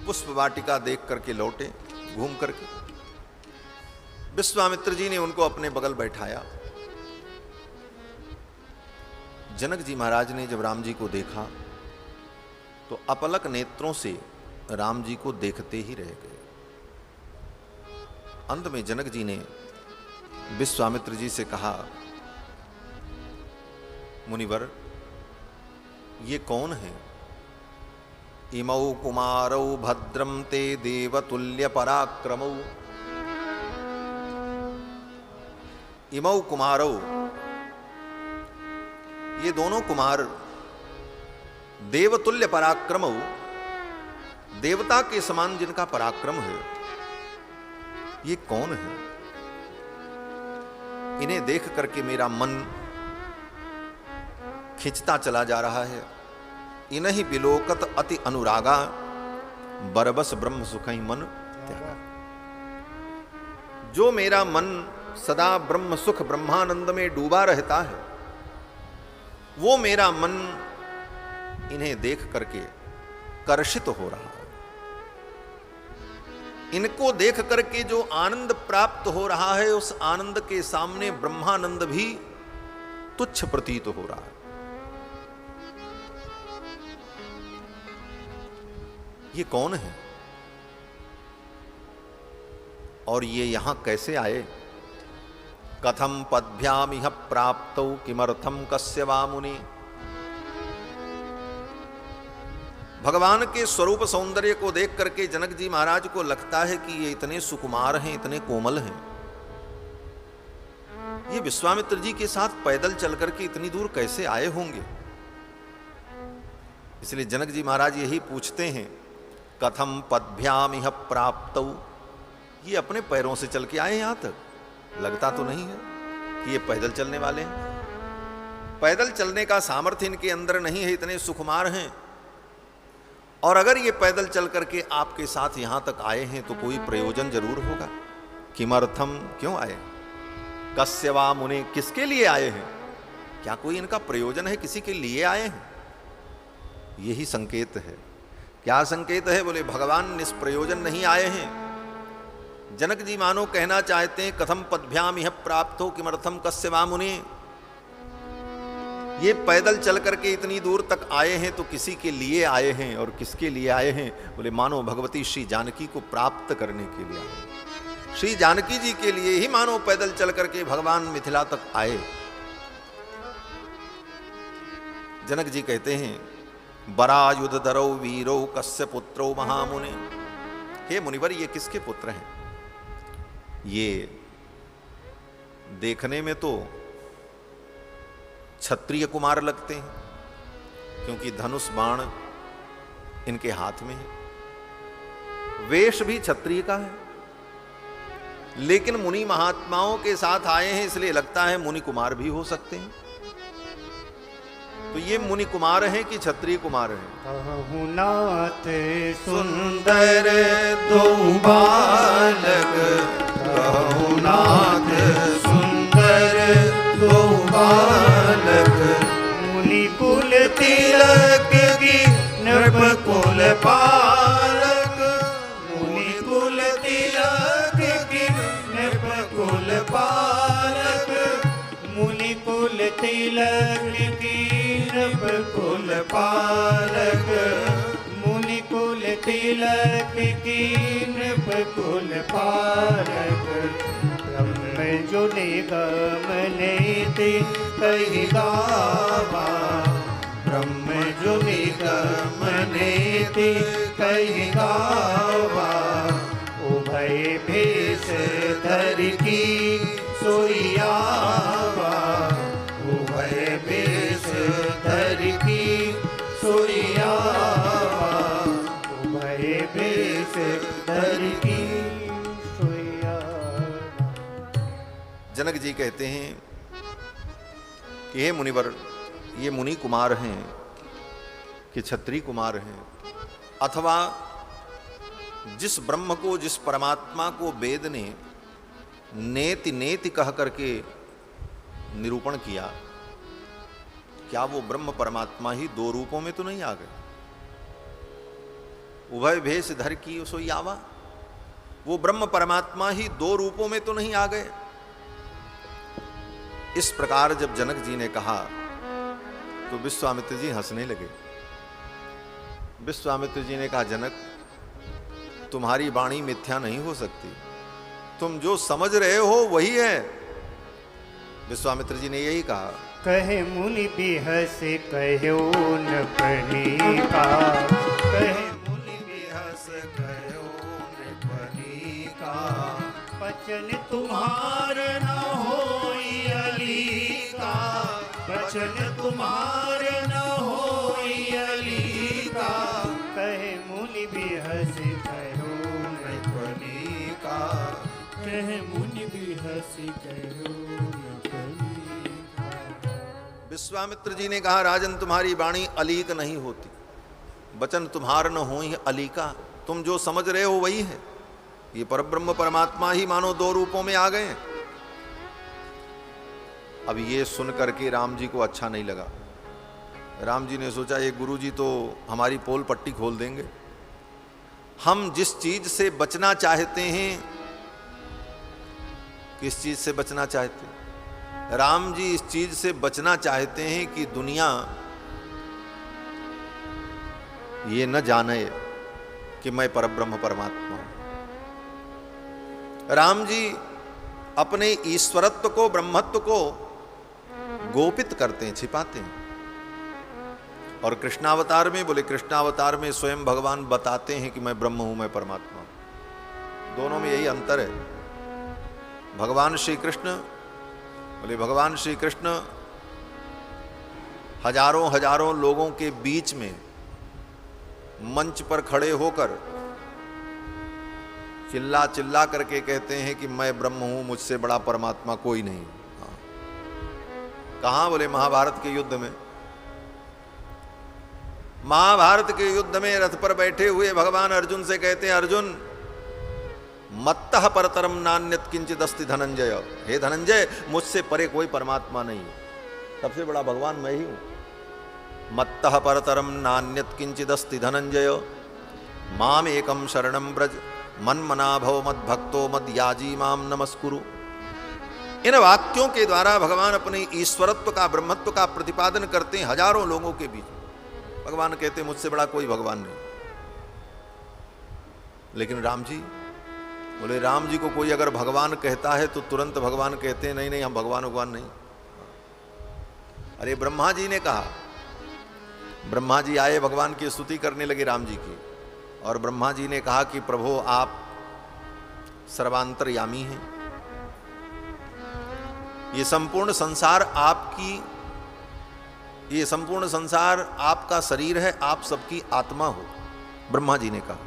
पुष्प वाटिका देख करके लौटे घूम करके। विश्वामित्र जी ने उनको अपने बगल बैठाया। जनक जी महाराज ने जब राम जी को देखा तो अपलक नेत्रों से राम जी को देखते ही रह गए। अंत में जनक जी ने विश्वामित्र जी से कहा, मुनिवर ये कौन है? इमौ कुमारौ भद्रम ते देवतुल्य पराक्रमौ। इमौ कुमारौ, ये दोनों कुमार देवतुल्य पराक्रमौ, देवता के समान जिनका पराक्रम है, ये कौन है? इन्हें देख करके मेरा मन खिंचता चला जा रहा है। इन्हीं विलोकत अति अनुरागा, बरबस ब्रह्म सुखई मन त्यागा। जो मेरा मन सदा ब्रह्म सुख ब्रह्मानंद में डूबा रहता है, वो मेरा मन इन्हें देख करके कर्षित हो रहा है। इनको देख करके जो आनंद प्राप्त हो रहा है, उस आनंद के सामने ब्रह्मानंद भी तुच्छ प्रतीत हो रहा है। ये कौन है और ये यहां कैसे आए? कथम पद्भ्याम इह प्राप्तौ किमर्थम कस्य वा मुनि। भगवान के स्वरूप सौंदर्य को देख करके जनक जी महाराज को लगता है कि ये इतने सुकुमार हैं, इतने कोमल हैं, ये विश्वामित्र जी के साथ पैदल चल करके इतनी दूर कैसे आए होंगे। इसलिए जनक जी महाराज यही पूछते हैं, कथम पद्भ्याम इह प्राप्तौ। ये अपने पैरों से चल के आए यहां तक? लगता तो नहीं है कि ये पैदल चलने वाले हैं। पैदल चलने का सामर्थ्य इनके अंदर नहीं है, इतने सुकुमार हैं। और अगर ये पैदल चल करके आपके साथ यहां तक आए हैं तो कोई प्रयोजन जरूर होगा। किमर्थम, क्यों आए? कस्य वा मुने, किसके लिए आए हैं? क्या कोई इनका प्रयोजन है, किसी के लिए आए हैं? यही संकेत है। क्या संकेत है? बोले भगवान निष्प्रयोजन नहीं आए हैं। जनक जी मानो कहना चाहते हैं, कथम पद्भ्याम इह प्राप्तो किमर्थम कस्य वा मुने। ये पैदल चल करके इतनी दूर तक आए हैं तो किसी के लिए आए हैं। और किसके लिए आए हैं? बोले मानो भगवती श्री जानकी को प्राप्त करने के लिए आए। श्री जानकी जी के लिए ही मानो पैदल चल करके भगवान मिथिला तक आए। जनक जी कहते हैं, बरायुध धरौ वीरो कस्य पुत्रो महामुने। हे मुनिवर, ये किसके पुत्र हैं? ये देखने में तो क्षत्रिय कुमार लगते हैं, क्योंकि धनुष बाण इनके हाथ में है, वेश भी क्षत्रिय का है, लेकिन मुनि महात्माओं के साथ आए हैं इसलिए लगता है मुनि कुमार भी हो सकते हैं। तो ये मुनि कुमार हैं कि क्षत्रिय कुमार हैं? कहु नाथ सुंदर दो बालक, कहु नाथ सुंदर दो बालक, मुनि कुल तिलक की नृप कुल पालक, मुनि कुल तिलक की नृप कुल पालक, मुनि कुल तिलक की नृप कुल पालक, मुनि कुल तिलक की नृप कुल पालक। ब्रह्म जो निगम नेति कहि गावा, ब्रह्म जो निगम नेति कहि गावा, उभय भेष धर की सोई आवा, उभय भेष धर की सोई आवा, उभय भेष धर की सोई आवा। जनक जी कहते हैं कि हे मुनिवर, ये मुनि कुमार हैं कि क्षत्रिय कुमार हैं, अथवा जिस ब्रह्म को, जिस परमात्मा को वेद ने नेति नेति कह करके निरूपण किया, क्या वो ब्रह्म परमात्मा ही दो रूपों में तो नहीं आ गए? उभय भेष धर की सोई आवा। वो ब्रह्म परमात्मा ही दो रूपों में तो नहीं आ गए। इस प्रकार जब जनक जी ने कहा तो विश्वामित्र जी हंसने लगे। विश्वामित्र जी ने कहा, जनक तुम्हारी वाणी मिथ्या नहीं हो सकती, तुम जो समझ रहे हो वही है। विश्वामित्र जी ने यही कहा। कहे मुनि बिहस कहो न प्रणीका, कहे मुनि बिहस कहो न प्रणीका, बचन तुम्हार न होई अलीका, बचन तुम्हार न होई अलीका, कहे मुनि बिहस कहो न प्रणीका, कहे मुनि बिहस कहो न प्रणीका। विश्वामित्र जी ने कहा, राजन तुम्हारी वाणी अलीक नहीं होती, वचन तुम्हार न हो ही अलीका, तुम जो समझ रहे हो वही है। ये परब्रह्म परमात्मा ही मानो दो रूपों में आ गए हैं। अब ये सुन करके राम जी को अच्छा नहीं लगा। राम जी ने सोचा ये गुरु जी तो हमारी पोल पट्टी खोल देंगे। हम जिस चीज से बचना चाहते हैं, किस चीज से बचना चाहते हैं? राम जी इस चीज से बचना चाहते हैं कि दुनिया ये न जाने कि मैं परब्रह्म परमात्मा हूं। राम जी अपने ईश्वरत्व को, ब्रह्मत्व को गोपित करते हैं, छिपाते हैं। और कृष्णावतार में बोले, कृष्णावतार में स्वयं भगवान बताते हैं कि मैं ब्रह्म हूं, मैं परमात्मा हूं। दोनों में यही अंतर है। भगवान श्री कृष्ण बोले, भगवान श्री कृष्ण हजारों हजारों लोगों के बीच में मंच पर खड़े होकर चिल्ला चिल्ला करके कहते हैं कि मैं ब्रह्म हूं, मुझसे बड़ा परमात्मा कोई नहीं। हाँ। कहां? बोले महाभारत के युद्ध में। महाभारत के युद्ध में रथ पर बैठे हुए भगवान अर्जुन से कहते हैं, अर्जुन मत्तः परतरम नान्यत किंचित अस्ति धनंजय। हे धनंजय, मुझसे परे कोई परमात्मा नहीं, सबसे बड़ा भगवान मैं ही हूं। मत्तः परतरम नान्यत किंचित अस्ति धनंजय, माम एकम शरणम ब्रज, मन मना भव मद भक्तो मद याजी माम नमस्कुरु। इन वाक्यों के द्वारा भगवान अपने ईश्वरत्व का, ब्रह्मत्व का प्रतिपादन करते हैं हजारों लोगों के बीच। भगवान कहते हैं मुझसे बड़ा कोई भगवान नहीं। लेकिन राम जी बोले, राम जी को कोई अगर भगवान कहता है तो तुरंत भगवान कहते हैं नहीं नहीं, हम भगवान भगवान नहीं। अरे ब्रह्मा जी ने कहा, ब्रह्मा जी आए, भगवान की स्तुति करने लगे राम जी की। और ब्रह्मा जी ने कहा कि प्रभु आप सर्वांतर्यामी हैं, ये संपूर्ण संसार आपकी, ये संपूर्ण संसार आपका शरीर है, आप सबकी आत्मा हो। ब्रह्मा जी ने कहा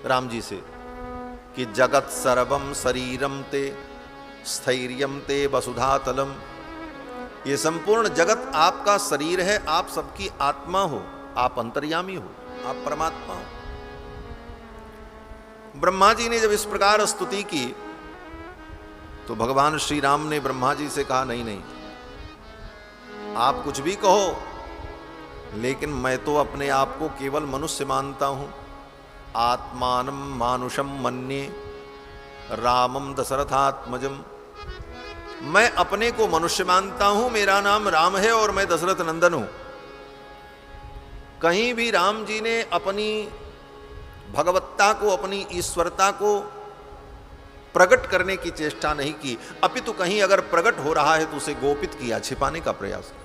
राम जी से कि जगत सर्वम शरीरम ते स्थैर्यम ते वसुधातलम, ये संपूर्ण जगत आपका शरीर है, आप सबकी आत्मा हो, आप अंतर्यामी हो, आप परमात्मा हो। ब्रह्मा जी ने जब इस प्रकार स्तुति की तो भगवान श्री राम ने ब्रह्मा जी से कहा, नहीं नहीं, आप कुछ भी कहो, लेकिन मैं तो अपने आप को केवल मनुष्य मानता हूं। आत्मानं मानुषम मन्ये रामम दशरथात्मजम, मैं अपने को मनुष्य मानता हूं, मेरा नाम राम है और मैं दशरथ नंदन हूं। कहीं भी राम जी ने अपनी भगवत्ता को, अपनी ईश्वरता को प्रकट करने की चेष्टा नहीं की, अपितु कहीं अगर प्रकट हो रहा है तो उसे गोपित किया, छिपाने का प्रयास किया।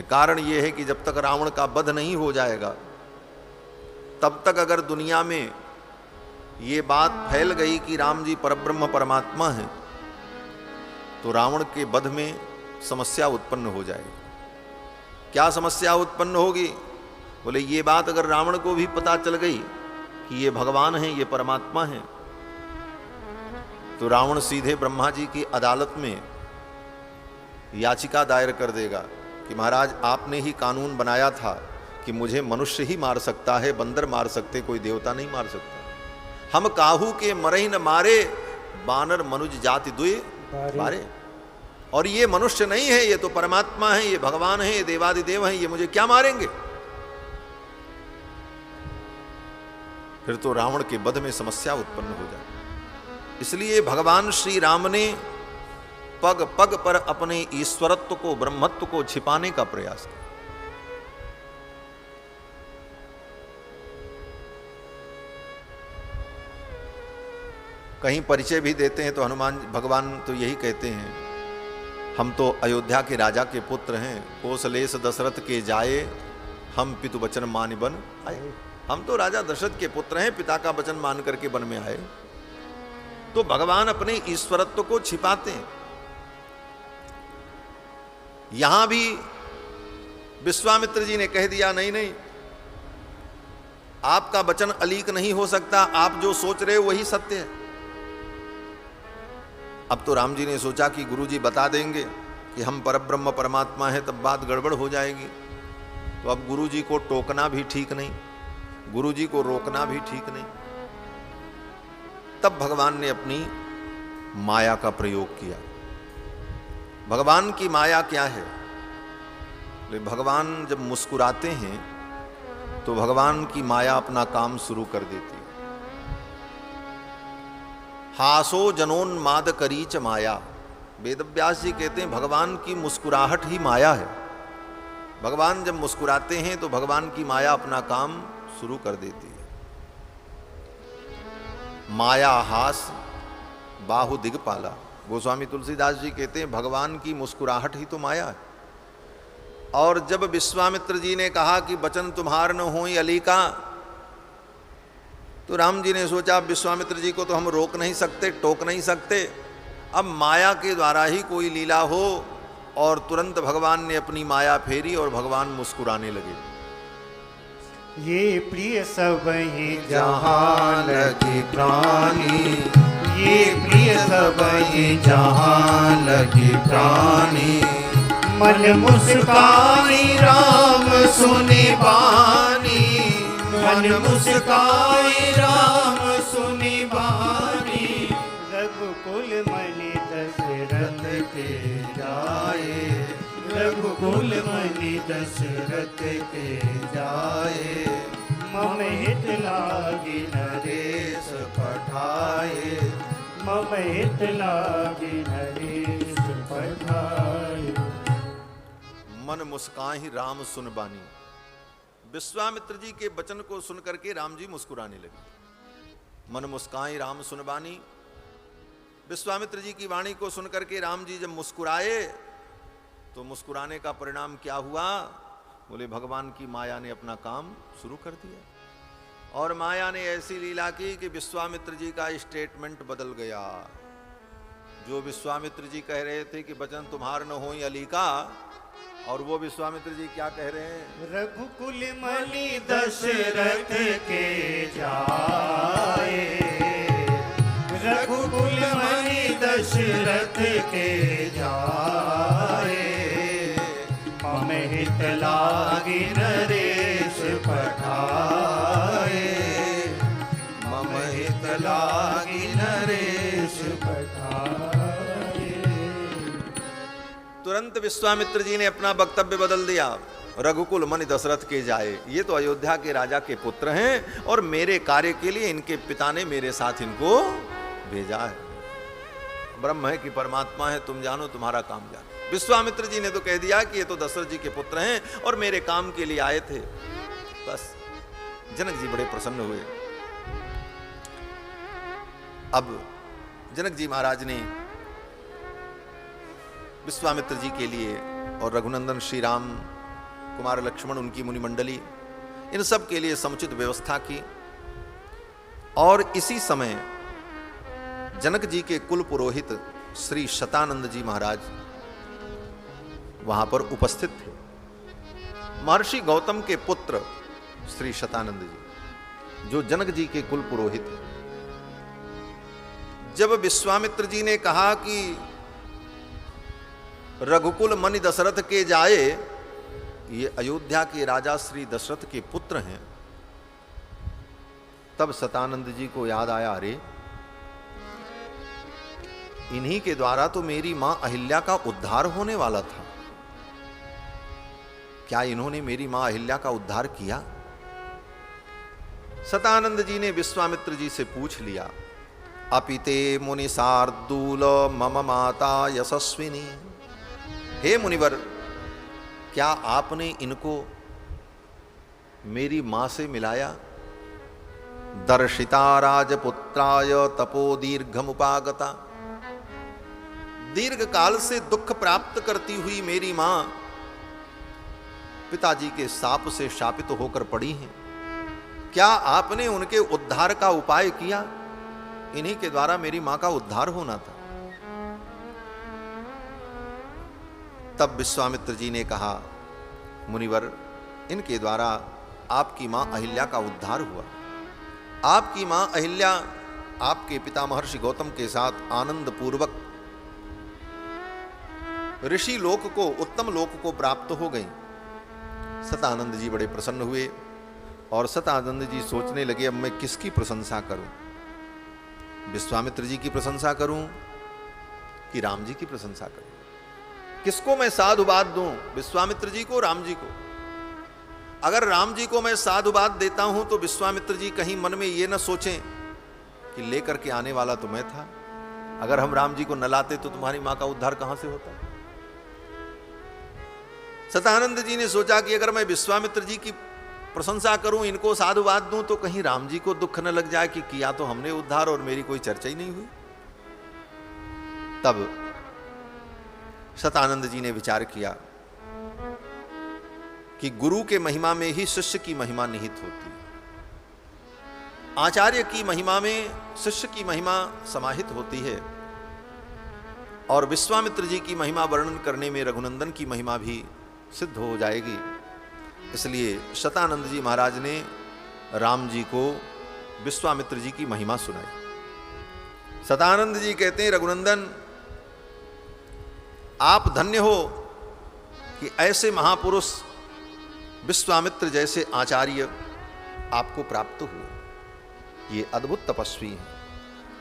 कारण यह है कि जब तक रावण का वध नहीं हो जाएगा तब तक अगर दुनिया में ये बात फैल गई कि राम जी परब्रह्म परमात्मा हैं तो रावण के वध में समस्या उत्पन्न हो जाएगी। क्या समस्या उत्पन्न होगी? बोले ये बात अगर रावण को भी पता चल गई कि ये भगवान हैं, ये परमात्मा हैं, तो रावण सीधे ब्रह्मा जी की अदालत में याचिका दायर कर देगा कि महाराज आपने ही कानून बनाया था कि मुझे मनुष्य ही मार सकता है, बंदर मार सकते, कोई देवता नहीं मार सकता। हम काहू के मरही न मारे, बानर मनुज जाति दुए मारे। और ये मनुष्य नहीं है, ये तो परमात्मा है, ये भगवान है, ये देवादिदेव हैं, ये मुझे क्या मारेंगे? फिर तो रावण के वध में समस्या उत्पन्न हो जाए। इसलिए भगवान श्री राम ने पग पग पर अपने ईश्वरत्व को, ब्रह्मत्व को छिपाने का प्रयास किया। कहीं परिचय भी देते हैं तो हनुमान भगवान तो यही कहते हैं, हम तो अयोध्या के राजा के पुत्र हैं, कौशलेश दशरथ के जाए, हम पितु वचन मान बन आए। हम तो राजा दशरथ के पुत्र हैं, पिता का वचन मान करके वन में आए। तो भगवान अपने ईश्वरत्व को छिपाते हैं। यहां भी विश्वामित्र जी ने कह दिया, नहीं नहीं, आपका वचन अलीक नहीं हो सकता, आप जो सोच रहे हो वही सत्य है। अब तो राम जी ने सोचा कि गुरुजी बता देंगे कि हम परब्रह्म परमात्मा हैं, तब बात गड़बड़ हो जाएगी। तो अब गुरुजी को टोकना भी ठीक नहीं, गुरुजी को रोकना भी ठीक नहीं। तब भगवान ने अपनी माया का प्रयोग किया। भगवान की माया क्या है? भगवान जब मुस्कुराते हैं तो भगवान की माया अपना काम शुरू कर देती है। हासो जनोन्माद करीच माया, वेदव्यास जी कहते हैं भगवान की मुस्कुराहट ही माया है। भगवान जब मुस्कुराते हैं तो भगवान की माया अपना काम शुरू कर देती है। माया हास बाहु दिगपाला, गोस्वामी तुलसीदास जी कहते हैं भगवान की मुस्कुराहट ही तो माया है। और जब विश्वामित्र जी ने कहा कि वचन तुम्हार न होई अली का, तो राम जी ने सोचा विश्वामित्र जी को तो हम रोक नहीं सकते, टोक नहीं सकते, अब माया के द्वारा ही कोई लीला हो। और तुरंत भगवान ने अपनी माया फेरी और भगवान मुस्कुराने लगे। ये प्रिय सब ही जहाँ लगी प्राणी, ये प्रिय सब ही जहाँ लगी प्राणी, मन मुस्काई राम सुनि बानी, मन मुस्काई राम सुनि बानी, रघुकुल मणि दशरथ के जाए, रघुकुल मणि दशरथ के जाए, मम हित लागी नरेश पठाए, मम हित लागी नरेश पठाए। मन मुस्काई राम सुन बानी। विश्वामित्र जी के वचन को सुनकर के राम जी मुस्कुराने लगे। मन मुस्काई राम सुन बानी। विश्वामित्र जी की वाणी को सुनकर के राम जी जब मुस्कुराए तो मुस्कुराने का परिणाम क्या हुआ? बोले भगवान की माया ने अपना काम शुरू कर दिया। और माया ने ऐसी लीला की कि विश्वामित्र जी का स्टेटमेंट बदल गया। जो विश्वामित्र जी कह रहे थे कि वचन तुम्हार न होई अली का, और वो विश्वामित्र जी क्या कह रहे हैं? रघुकुल मणि दशरथ के जाए, रघुकुल मणि दशरथ के जाए, मम हित लागी नरेश पठाए, मम हित लागी नरेश पठाए। तुरंत विश्वामित्र जी ने अपना वक्तव्य बदल दिया। रघुकुल मणि दशरथ के जाए, ये तो अयोध्या के राजा के पुत्र हैं और मेरे कार्य के लिए इनके पिता ने मेरे साथ इनको भेजा है। ब्रह्म है कि परमात्मा है, तुम जानो, तुम्हारा काम जानो। विश्वामित्र जी ने तो कह दिया कि ये तो दशरथ जी के पुत्र हैं और मेरे काम के लिए आए थे। बस जनक जी बड़े प्रसन्न हुए। अब जनक जी महाराज ने विश्वामित्र जी के लिए और रघुनंदन श्री राम कुमार लक्ष्मण, उनकी मुनिमंडली, इन सब के लिए समुचित व्यवस्था की। और इसी समय जनक जी के कुल पुरोहित श्री शतानंद जी महाराज वहां पर उपस्थित थे। महर्षि गौतम के पुत्र श्री शतानंद जी, जो जनक जी के कुल पुरोहित हैं। जब विश्वामित्र जी ने कहा कि रघुकुल मणि दशरथ के जाए, ये अयोध्या के राजा श्री दशरथ के पुत्र हैं, तब शतानंद जी को याद आया, अरे इन्हीं के द्वारा तो मेरी मां अहिल्या का उद्धार होने वाला था। क्या इन्होंने मेरी मां अहिल्या का उद्धार किया? सतानंद जी ने विश्वामित्र जी से पूछ लिया, अपिते मुनि शार्दूल मम माता यशस्विनी। हे मुनिवर, क्या आपने इनको मेरी मां से मिलाया? दर्शिता राजपुत्राय तपो दीर्घमुपागता। दीर्घ काल से दुख प्राप्त करती हुई मेरी मां पिताजी के शाप से शापित होकर पड़ी हैं। क्या आपने उनके उद्धार का उपाय किया? इन्हीं के द्वारा मेरी मां का उद्धार होना था। तब विश्वामित्र जी ने कहा, मुनिवर, इनके द्वारा आपकी मां अहिल्या का उद्धार हुआ। आपकी मां अहिल्या आपके पिता महर्षि गौतम के साथ आनंद पूर्वक ऋषि लोक को, उत्तम लोक को प्राप्त हो गई। सतानंद जी बड़े प्रसन्न हुए और सतानंद जी सोचने लगे, अब मैं किसकी प्रशंसा करूं? विश्वामित्र जी की प्रशंसा करूं कि राम जी की प्रशंसा करूं? किसको मैं साधुवाद दूं, विश्वामित्र जी को, राम जी को? अगर राम जी को मैं साधुवाद देता हूं तो विश्वामित्र जी कहीं मन में ये न सोचें कि लेकर के आने वाला तो मैं था, अगर हम राम जी को न लाते तो तुम्हारी मां का उद्धार कहां से होता? सतानंद जी ने सोचा कि अगर मैं विश्वामित्र जी की प्रशंसा करूं, इनको साधुवाद दूं, तो कहीं राम जी को दुख न लग जाए कि किया तो हमने उद्धार और मेरी कोई चर्चा ही नहीं हुई। तब सतानंद जी ने विचार किया कि गुरु के महिमा में ही शिष्य की महिमा निहित होती है, आचार्य की महिमा में शिष्य की महिमा समाहित होती है, और विश्वामित्र जी की महिमा वर्णन करने में रघुनंदन की महिमा भी सिद्ध हो जाएगी। इसलिए शतानंद जी महाराज ने राम जी को विश्वामित्र जी की महिमा सुनाई। शतानंद जी कहते हैं, रघुनंदन, आप धन्य हो कि ऐसे महापुरुष विश्वामित्र जैसे आचार्य आपको प्राप्त हुए। ये अद्भुत तपस्वी हैं।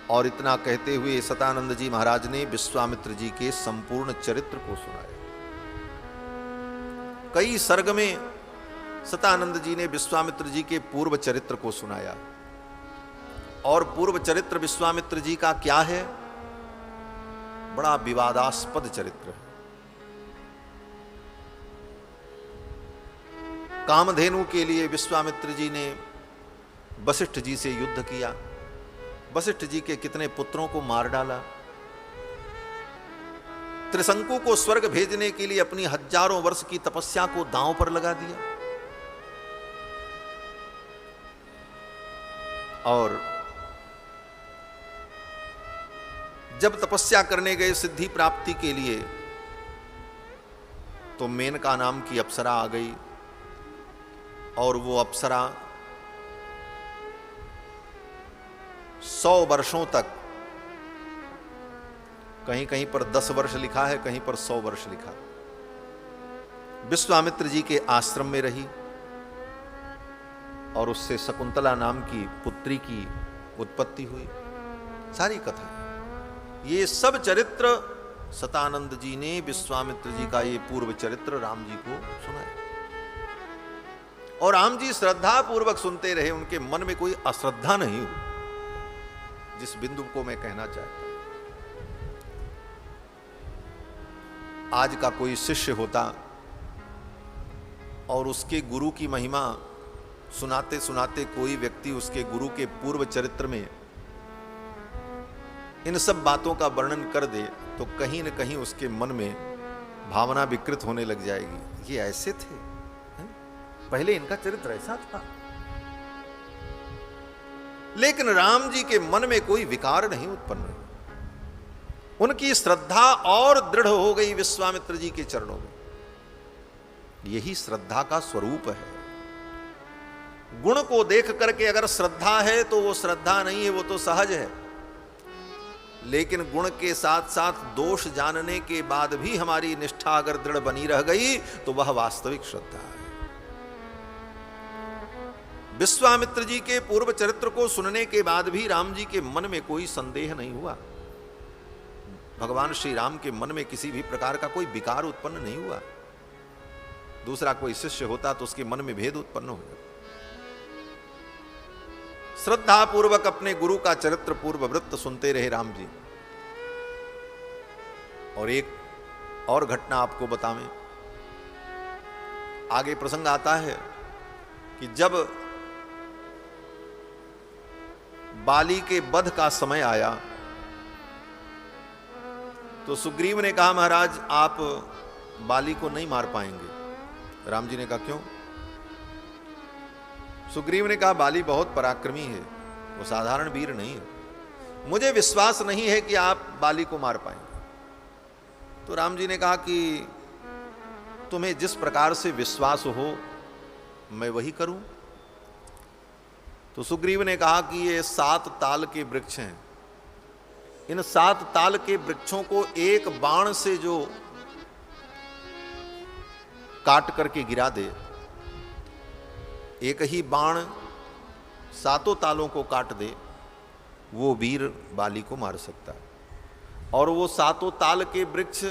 और इतना कहते हुए शतानंद जी महाराज ने विश्वामित्र जी के संपूर्ण चरित्र को सुनाया। कई सर्ग में शतानंद जी ने विश्वामित्र जी के पूर्व चरित्र को सुनाया। और पूर्व चरित्र विश्वामित्र जी का क्या है? बड़ा विवादास्पद चरित्र है। कामधेनु के लिए विश्वामित्र जी ने वशिष्ठ जी से युद्ध किया, वशिष्ठ जी के कितने पुत्रों को मार डाला, त्रिशंकु को स्वर्ग भेजने के लिए अपनी हजारों वर्ष की तपस्या को दांव पर लगा दिया, और जब तपस्या करने गए सिद्धि प्राप्ति के लिए तो मेनका नाम की अप्सरा आ गई, और वो अप्सरा 100 वर्षों तक, कहीं कहीं पर 10 वर्ष लिखा है, कहीं पर 100 वर्ष लिखा, विश्वामित्र जी के आश्रम में रही, और उससे शकुंतला नाम की पुत्री की उत्पत्ति हुई। सारी कथा, ये सब चरित्र शतानंद जी ने विश्वामित्र जी का ये पूर्व चरित्र राम जी को सुनाया, और राम जी श्रद्धा पूर्वक सुनते रहे, उनके मन में कोई अश्रद्धा नहीं हुई। जिस बिंदु को मैं कहना चाहता हूं, आज का कोई शिष्य होता और उसके गुरु की महिमा सुनाते सुनाते कोई व्यक्ति उसके गुरु के पूर्व चरित्र में इन सब बातों का वर्णन कर दे, तो कहीं न कहीं उसके मन में भावना विकृत होने लग जाएगी। ये ऐसे थे, पहले इनका चरित्र ऐसा था। लेकिन राम जी के मन में कोई विकार नहीं उत्पन्न हुआ। उनकी श्रद्धा और दृढ़ हो गई विश्वामित्र जी के चरणों में। यही श्रद्धा का स्वरूप है। गुण को देख करके अगर श्रद्धा है तो वो श्रद्धा नहीं है, वो तो सहज है। लेकिन गुण के साथ साथ दोष जानने के बाद भी हमारी निष्ठा अगर दृढ़ बनी रह गई तो वह वास्तविक श्रद्धा है। विश्वामित्र जी के पूर्व चरित्र को सुनने के बाद भी राम जी के मन में कोई संदेह नहीं हुआ। भगवान श्री राम के मन में किसी भी प्रकार का कोई विकार उत्पन्न नहीं हुआ। दूसरा कोई शिष्य होता तो उसके मन में भेद उत्पन्न हो जाता। श्रद्धा पूर्वक अपने गुरु का चरित्र पूर्व वृत्त सुनते रहे राम जी। और एक और घटना आपको बतावें, आगे प्रसंग आता है कि जब बाली के वध का समय आया तो सुग्रीव ने कहा, महाराज आप बाली को नहीं मार पाएंगे। राम जी ने कहा, क्यों? सुग्रीव ने कहा, बाली बहुत पराक्रमी है, वो साधारण वीर नहीं है, मुझे विश्वास नहीं है कि आप बाली को मार पाएंगे। तो राम जी ने कहा कि तुम्हें जिस प्रकार से विश्वास हो मैं वही करूं। तो सुग्रीव ने कहा कि ये 7 ताल के वृक्ष हैं, इन 7 ताल के वृक्षों को एक बाण से जो काट करके गिरा दे, एक ही बाण 7 तालों को काट दे, वो वीर बाली को मार सकता है। और वो 7 ताल के वृक्ष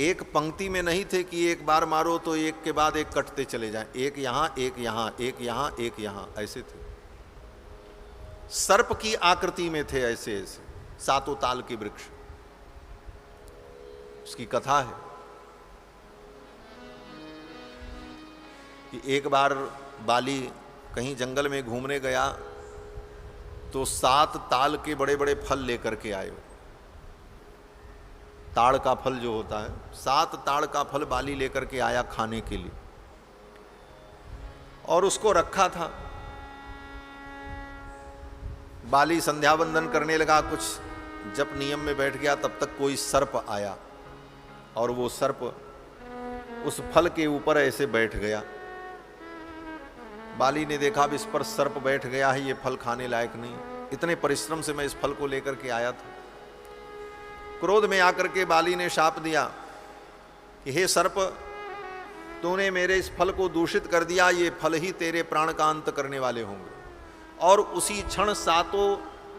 एक पंक्ति में नहीं थे कि एक बार मारो तो एक के बाद एक कटते चले जाएं, एक यहां एक यहां एक यहां एक यहां, ऐसे थे, सर्प की आकृति में थे, ऐसे ऐसे 7 ताल के वृक्ष। उसकी कथा है कि एक बार बाली कहीं जंगल में घूमने गया तो 7 ताल के बड़े बड़े फल लेकर के आए। ताड़ का फल जो होता है, 7 ताड़ का फल बाली लेकर के आया खाने के लिए, और उसको रखा था। बाली संध्या वंदन करने लगा, कुछ जप नियम में बैठ गया, तब तक कोई सर्प आया और वो सर्प उस फल के ऊपर ऐसे बैठ गया। बाली ने देखा अब इस पर सर्प बैठ गया है, ये फल खाने लायक नहीं, इतने परिश्रम से मैं इस फल को लेकर के आया था। क्रोध में आकर के बाली ने शाप दिया कि हे सर्प, तूने मेरे इस फल को दूषित कर दिया, ये फल ही तेरे प्राण का अंत करने वाले होंगे। और उसी क्षण 7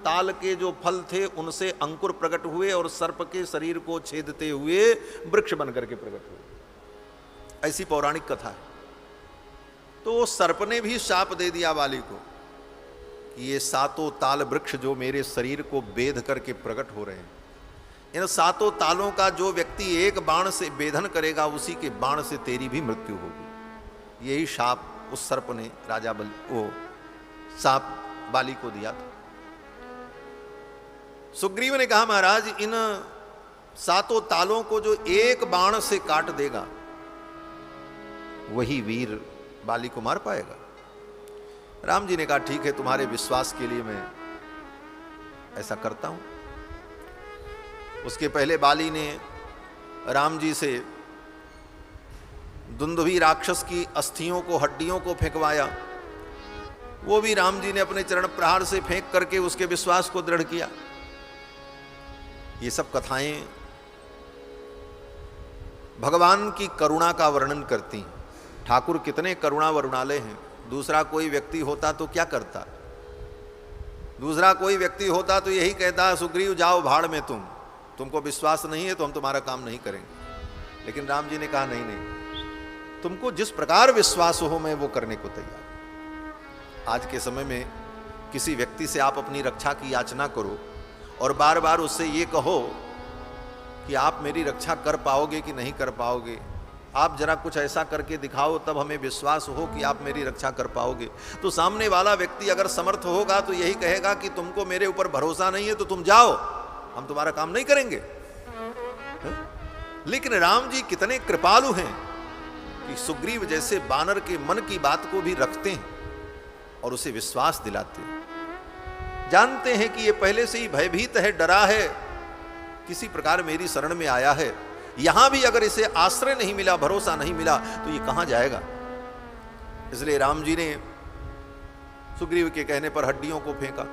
ताल के जो फल थे उनसे अंकुर प्रकट हुए और सर्प के शरीर को छेदते हुए वृक्ष बनकर के प्रकट हुए। ऐसी पौराणिक कथा है। तो वो सर्प ने भी शाप दे दिया बाली को कि ये 7 ताल वृक्ष जो मेरे शरीर को बेध करके प्रकट हो रहे हैं, इन 7 तालों का जो व्यक्ति एक बाण से बेधन करेगा उसी के बाण से तेरी भी मृत्यु होगी। यही शाप उस सर्प ने राजा वो सांप बाली को दिया था। सुग्रीव ने कहा, महाराज इन 7 तालों को जो एक बाण से काट देगा वही वीर बाली को मार पाएगा। राम जी ने कहा, ठीक है, तुम्हारे विश्वास के लिए मैं ऐसा करता हूं। उसके पहले बाली ने राम जी से दुंदुभी राक्षस की अस्थियों को, हड्डियों को फेंकवाया। वो भी राम जी ने अपने चरण प्रहार से फेंक करके उसके विश्वास को दृढ़ किया। ये सब कथाएं भगवान की करुणा का वर्णन करती हैं। ठाकुर कितने करुणा वरुणालय हैं। दूसरा कोई व्यक्ति होता तो क्या करता? दूसरा कोई व्यक्ति होता तो यही कहता, सुग्रीव जाओ भाड़ में, तुमको विश्वास नहीं है तो हम तुम्हारा काम नहीं करेंगे। लेकिन राम जी ने कहा, नहीं नहीं, तुमको जिस प्रकार विश्वास हो मैं वो करने को तैयार। आज के समय में किसी व्यक्ति से आप अपनी रक्षा की याचना करो और बार बार उससे ये कहो कि आप मेरी रक्षा कर पाओगे कि नहीं कर पाओगे, आप जरा कुछ ऐसा करके दिखाओ तब हमें विश्वास हो कि आप मेरी रक्षा कर पाओगे। तो सामने वाला व्यक्ति अगर समर्थ होगा तो यही कहेगा कि तुमको मेरे ऊपर भरोसा नहीं है तो तुम जाओ, हम तुम्हारा काम नहीं करेंगे। लेकिन राम जी कितने कृपालु हैं कि सुग्रीव जैसे बानर के मन की बात को भी रखते हैं और उसे विश्वास दिलाते हैं। जानते हैं कि ये पहले से ही भयभीत है, डरा है, किसी प्रकार मेरी शरण में आया है, यहां भी अगर इसे आश्रय नहीं मिला, भरोसा नहीं मिला तो ये कहां जाएगा। इसलिए राम जी ने सुग्रीव के कहने पर हड्डियों को फेंका।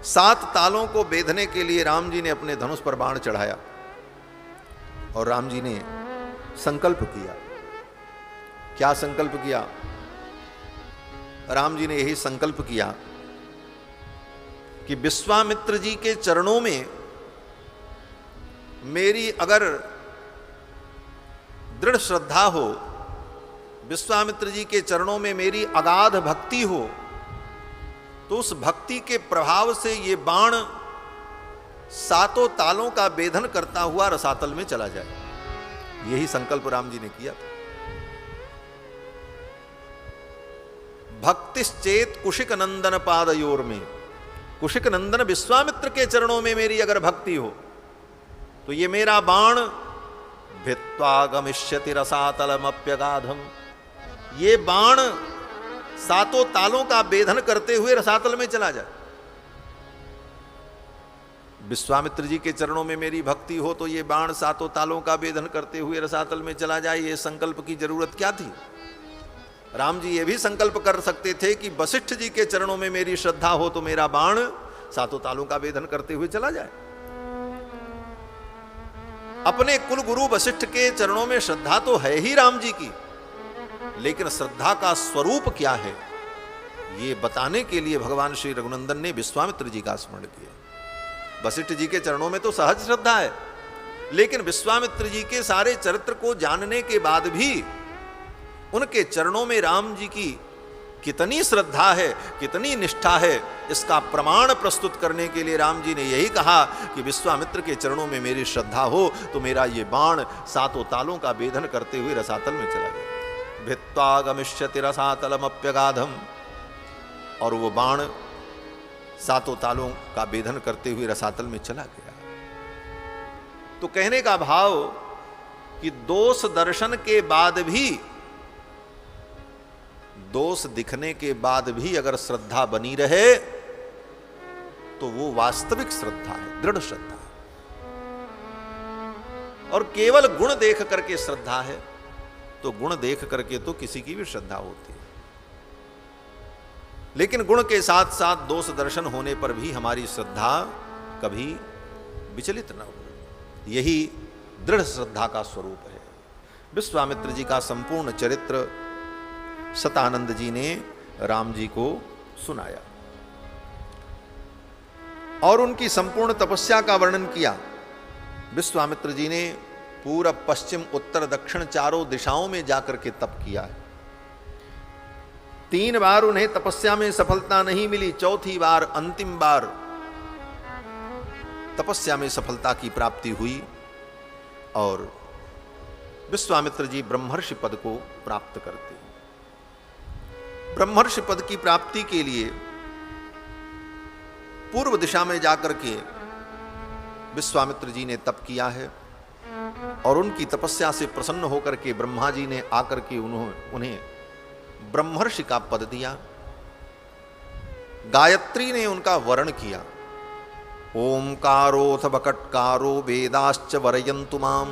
7 तालों को बेधने के लिए राम जी ने अपने धनुष पर बाण चढ़ाया और राम जी ने संकल्प किया। क्या संकल्प किया? राम जी ने यही संकल्प किया कि विश्वामित्र जी के चरणों में मेरी अगर दृढ़ श्रद्धा हो, विश्वामित्र जी के चरणों में मेरी अगाध भक्ति हो तो उस भक्ति के प्रभाव से ये बाण सातों तालों का भेदन करता हुआ रसातल में चला जाए। यही संकल्प राम जी ने किया था। भक्तिश्चेत कुशिक नंदन पादयोर में, कुशिक नंदन विश्वामित्र के चरणों में मेरी अगर भक्ति हो तो ये मेरा बाण भित्वा गमिष्यति रसातलमप्यगाधम, ये बाण सातों तालों का भेदन करते हुए रसातल में चला जाए। विश्वामित्र जी के चरणों में मेरी भक्ति हो तो ये बाण सातों तालों का भेदन करते हुए रसातल में चला जाए। ये संकल्प की जरूरत क्या थी? राम जी ये भी संकल्प कर सकते थे कि वशिष्ठ जी के चरणों में मेरी श्रद्धा हो तो मेरा बाण सातों तालों का भेदन करते हुए चला जाए। अपने कुल गुरु वशिष्ठ के चरणों में श्रद्धा तो है ही राम जी की, लेकिन श्रद्धा का स्वरूप क्या है ये बताने के लिए भगवान श्री रघुनंदन ने विश्वामित्र जी का स्मरण किया। वशिष्ठ जी के चरणों में तो सहज श्रद्धा है, लेकिन विश्वामित्र जी के सारे चरित्र को जानने के बाद भी उनके चरणों में राम जी की कितनी श्रद्धा है, कितनी निष्ठा है, इसका प्रमाण प्रस्तुत करने के लिए राम जी ने यही कहा कि विश्वामित्र के चरणों में मेरी श्रद्धा हो तो मेरा ये बाण सातों तालों का भेदन करते हुए रसातल में चला गया। भित्वा गमिष्यति रसातलमप्यगाधम, और वो बाण सातों तालों का भेदन करते हुए रसातल में चला गया। तो कहने का भाव कि दोष दर्शन के बाद भी, दोष दिखने के बाद भी अगर श्रद्धा बनी रहे तो वो वास्तविक श्रद्धा है, दृढ़ श्रद्धा है। और केवल गुण देख करके श्रद्धा है तो गुण देख करके तो किसी की भी श्रद्धा होती है, लेकिन गुण के साथ साथ दोष दर्शन होने पर भी हमारी श्रद्धा कभी विचलित न हो। यही दृढ़ श्रद्धा का स्वरूप है। विश्वामित्र जी का संपूर्ण चरित्र सतानंद जी ने राम जी को सुनाया और उनकी संपूर्ण तपस्या का वर्णन किया। विश्वामित्र जी ने पूरब पश्चिम उत्तर दक्षिण चारों दिशाओं में जाकर के तप किया है। 3 बार उन्हें तपस्या में सफलता नहीं मिली, चौथी बार अंतिम बार तपस्या में सफलता की प्राप्ति हुई और विश्वामित्र जी ब्रह्मर्षि पद को प्राप्त करते हैं। ब्रह्मर्षि पद की प्राप्ति के लिए पूर्व दिशा में जाकर के विश्वामित्र जी ने तप किया है और उनकी तपस्या से प्रसन्न होकर के ब्रह्मा जी ने आकर के उन्हें ब्रह्मर्षि का पद दिया। गायत्री ने उनका वर्ण किया। ओंकारोथ बकटकारो वेदाश्च वरयन्तु माम।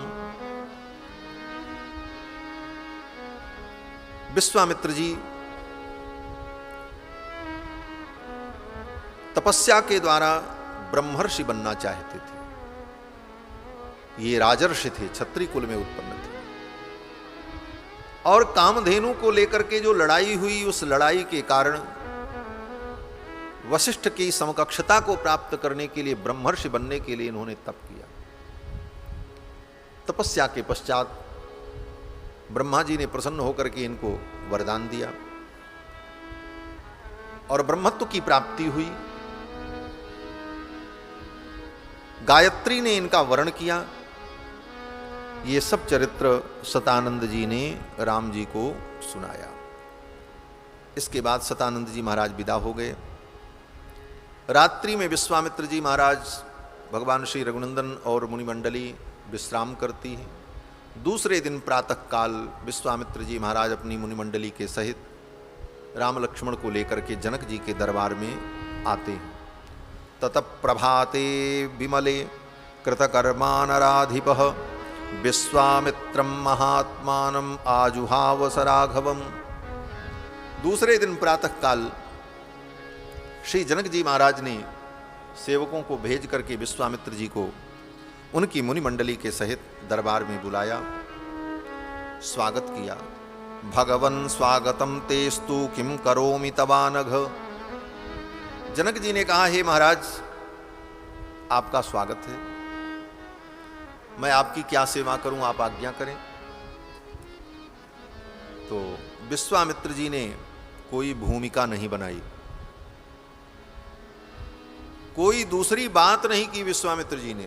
विश्वामित्र जी तपस्या के द्वारा ब्रह्मर्षि बनना चाहते थे। ये राजर्षि थे, क्षत्रिय कुल में उत्पन्न थे और कामधेनु को लेकर के जो लड़ाई हुई, उस लड़ाई के कारण वशिष्ठ की समकक्षता को प्राप्त करने के लिए, ब्रह्मर्षि बनने के लिए इन्होंने तप किया। तपस्या के पश्चात ब्रह्मा जी ने प्रसन्न होकर के इनको वरदान दिया और ब्रह्मत्व की प्राप्ति हुई। गायत्री ने इनका वर्ण किया। ये सब चरित्र सतानंद जी ने राम जी को सुनाया। इसके बाद सतानंद जी महाराज विदा हो गए। रात्रि में विश्वामित्र जी महाराज, भगवान श्री रघुनंदन और मुनिमंडली विश्राम करती है। दूसरे दिन प्रातः काल विश्वामित्र जी महाराज अपनी मुनिमंडली के सहित राम लक्ष्मण को लेकर के जनक जी के दरबार में आते हैं। ततः प्रभाते विमले कृतकर्मानराधिपः विश्वामित्रम महात्मानम आजुहाव सराघवम। दूसरे दिन प्रातः काल श्री जनक जी महाराज ने सेवकों को भेज करके विश्वामित्र जी को उनकी मुनिमंडली के सहित दरबार में बुलाया, स्वागत किया। भगवन् स्वागतम तेस्तु किम करोमि तवानघ। जनक जी ने कहा, हे महाराज, आपका स्वागत है, मैं आपकी क्या सेवा करूं, आप आज्ञा करें। तो विश्वामित्र जी ने कोई भूमिका नहीं बनाई, कोई दूसरी बात नहीं की विश्वामित्र जी ने,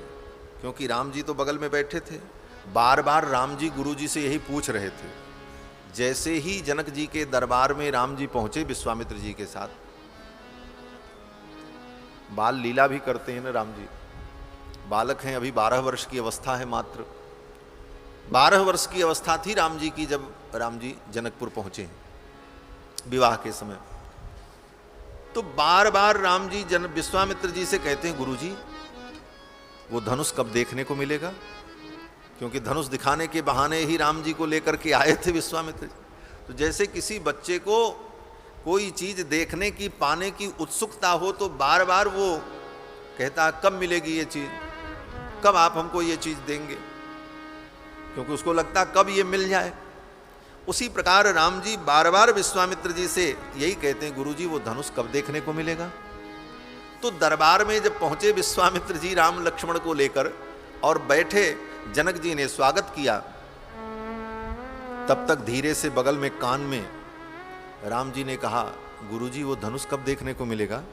क्योंकि राम जी तो बगल में बैठे थे। बार बार राम जी गुरु जी से यही पूछ रहे थे। जैसे ही जनक जी के दरबार में राम जी पहुंचे विश्वामित्र जी के साथ, बाल लीला भी करते हैं ना राम जी, बालक हैं, अभी 12 वर्ष की अवस्था है, मात्र 12 वर्ष की अवस्था थी राम जी की जब राम जी जनकपुर पहुंचे विवाह के समय। तो बार बार राम जी विश्वामित्र जी से कहते हैं, गुरु जी वो धनुष कब देखने को मिलेगा? क्योंकि धनुष दिखाने के बहाने ही राम जी को लेकर के आए थे विश्वामित्र जी। तो जैसे किसी बच्चे को कोई चीज देखने की, पाने की उत्सुकता हो, तो बार बार वो कहता कब मिलेगी ये चीज, कब आप हमको ये चीज देंगे, क्योंकि उसको लगता कब ये मिल जाए। उसी प्रकार राम जी बार बार विश्वामित्र जी से यही कहते हैं, गुरु जी वो धनुष कब देखने को मिलेगा? तो दरबार में जब पहुंचे विश्वामित्र जी राम लक्ष्मण को लेकर और बैठे, जनक जी ने स्वागत किया, तब तक धीरे से बगल में कान में राम जी ने कहा, गुरु जी वो धनुष कब देखने को मिलेगा?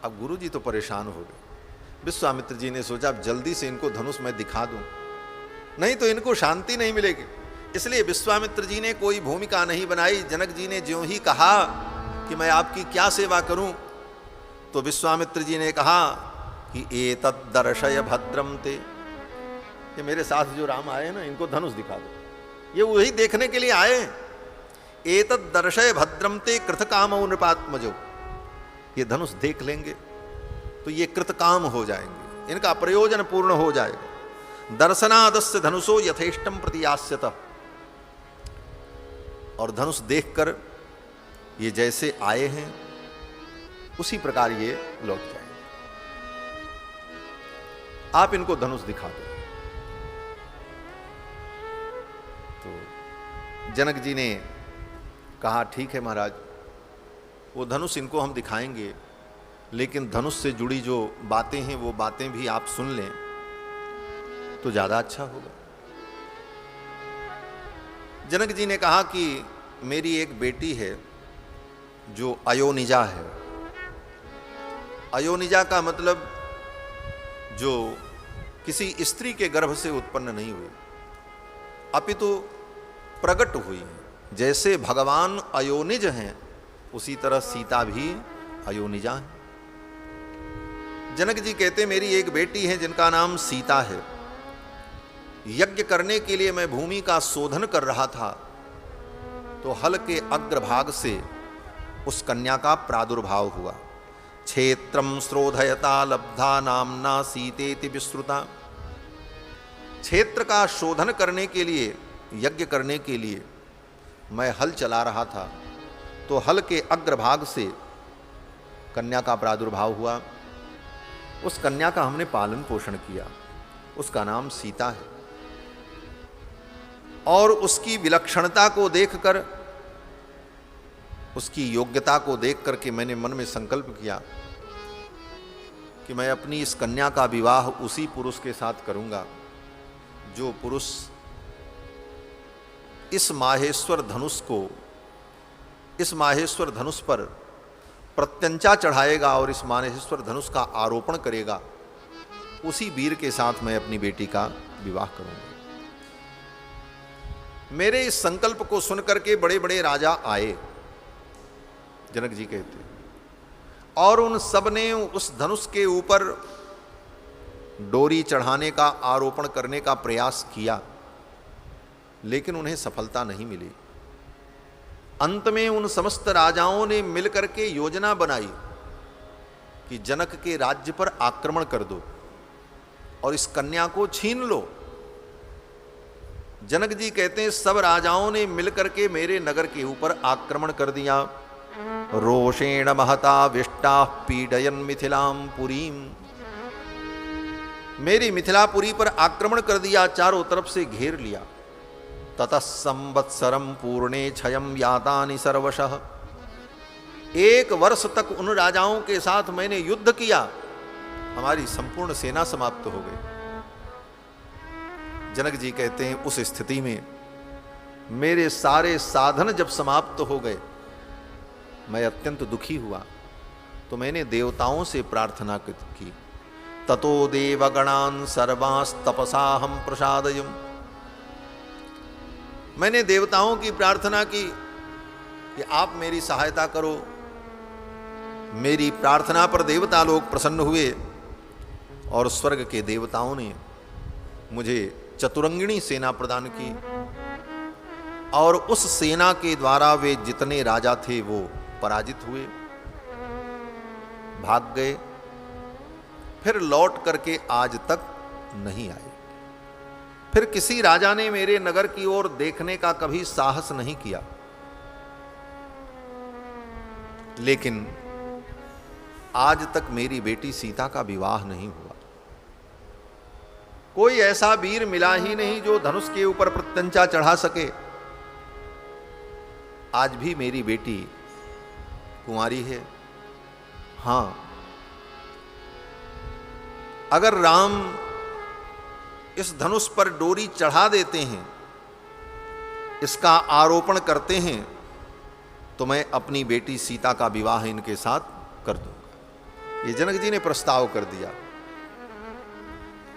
अब गुरु जी तो परेशान हो गए। विश्वामित्र जी ने सोचा अब जल्दी से इनको धनुष मैं दिखा दूं, नहीं तो इनको शांति नहीं मिलेगी। इसलिए विश्वामित्र जी ने कोई भूमिका नहीं बनाई। जनक जी ने ज्यों ही कहा कि मैं आपकी क्या सेवा करूं, तो विश्वामित्र जी ने कहा कि एतत् दर्शय भद्रम ते, ये मेरे साथ जो राम आए ना इनको धनुष दिखा दो, ये वही देखने के लिए आए। एतत् दर्शय भद्रम ते कृतकामो नृपात्मजो, ये धनुष देख लेंगे तो ये कृतकाम हो जाएंगे, इनका प्रयोजन पूर्ण हो जाएगा। दर्शनादस्य धनुषो यथेष्टम प्रतियास्यत, और धनुष देखकर ये जैसे आए हैं उसी प्रकार ये लौट जाएंगे। आप इनको धनुष दिखा दो। तो जनक जी ने कहा ठीक है महाराज, वो धनुष इनको हम दिखाएंगे, लेकिन धनुष से जुड़ी जो बातें हैं वो बातें भी आप सुन लें तो ज्यादा अच्छा होगा। जनक जी ने कहा कि मेरी एक बेटी है जो अयोनिजा है। अयोनिजा का मतलब जो किसी स्त्री के गर्भ से उत्पन्न नहीं हुई, अपितु प्रकट हुई है। जैसे भगवान अयोनिज हैं उसी तरह सीता भी अयोनिजा है। जनक जी कहते मेरी एक बेटी है जिनका नाम सीता है। यज्ञ करने के लिए मैं भूमि का शोधन कर रहा था तो हल के अग्रभाग से उस कन्या का प्रादुर्भाव हुआ। क्षेत्रम श्रोधयता लब्धा नामना सीतेति विश्रुता। क्षेत्र का शोधन करने के लिए, यज्ञ करने के लिए मैं हल चला रहा था तो हल के अग्रभाग से कन्या का प्रादुर्भाव हुआ। उस कन्या का हमने पालन पोषण किया, उसका नाम सीता है। और उसकी विलक्षणता को देखकर, उसकी योग्यता को देख करके मैंने मन में संकल्प किया कि मैं अपनी इस कन्या का विवाह उसी पुरुष के साथ करूंगा जो पुरुष इस माहेश्वर धनुष को, इस माहेश्वर धनुष पर प्रत्यंचा चढ़ाएगा और इस माहेश्वर धनुष का आरोपण करेगा। उसी वीर के साथ मैं अपनी बेटी का विवाह करूंगा। मेरे इस संकल्प को सुनकर के बड़े बड़े राजा आए, जनक जी कहते, और उन सब ने उस धनुष के ऊपर डोरी चढ़ाने का, आरोपण करने का प्रयास किया, लेकिन उन्हें सफलता नहीं मिली। अंत में उन समस्त राजाओं ने मिलकर के योजना बनाई कि जनक के राज्य पर आक्रमण कर दो और इस कन्या को छीन लो। जनक जी कहते हैं सब राजाओं ने मिलकर के मेरे नगर के ऊपर आक्रमण कर दिया। रोषेण महता विष्टा पीडयन मिथिलाम पुरीम, मेरी मिथिलापुरी पर आक्रमण कर दिया, चारों तरफ से घेर लिया। ततः संवत्सरम पूर्णे क्षयम यातानि सर्वशः, 1 वर्ष तक उन राजाओं के साथ मैंने युद्ध किया, हमारी संपूर्ण सेना समाप्त हो गई। जनक जी कहते हैं उस स्थिति में मेरे सारे साधन जब समाप्त हो गए, मैं अत्यंत दुखी हुआ, तो मैंने देवताओं से प्रार्थना की। ततो देवगणान् सर्वांस तपसा हम प्रसादयम्। मैंने देवताओं की प्रार्थना की कि आप मेरी सहायता करो। मेरी प्रार्थना पर देवता लोग प्रसन्न हुए और स्वर्ग के देवताओं ने मुझे चतुरंगिणी सेना प्रदान की, और उस सेना के द्वारा वे जितने राजा थे वो पराजित हुए, भाग गए, फिर लौट करके आज तक नहीं आए। फिर किसी राजा ने मेरे नगर की ओर देखने का कभी साहस नहीं किया। लेकिन आज तक मेरी बेटी सीता का विवाह नहीं हुआ। कोई ऐसा वीर मिला ही नहीं जो धनुष के ऊपर प्रत्यंचा चढ़ा सके। आज भी मेरी बेटी कुंवारी है। हां, अगर राम इस धनुष पर डोरी चढ़ा देते हैं, इसका आरोपण करते हैं, तो मैं अपनी बेटी सीता का विवाह इनके साथ कर दूंगा। ये जनक जी ने प्रस्ताव कर दिया।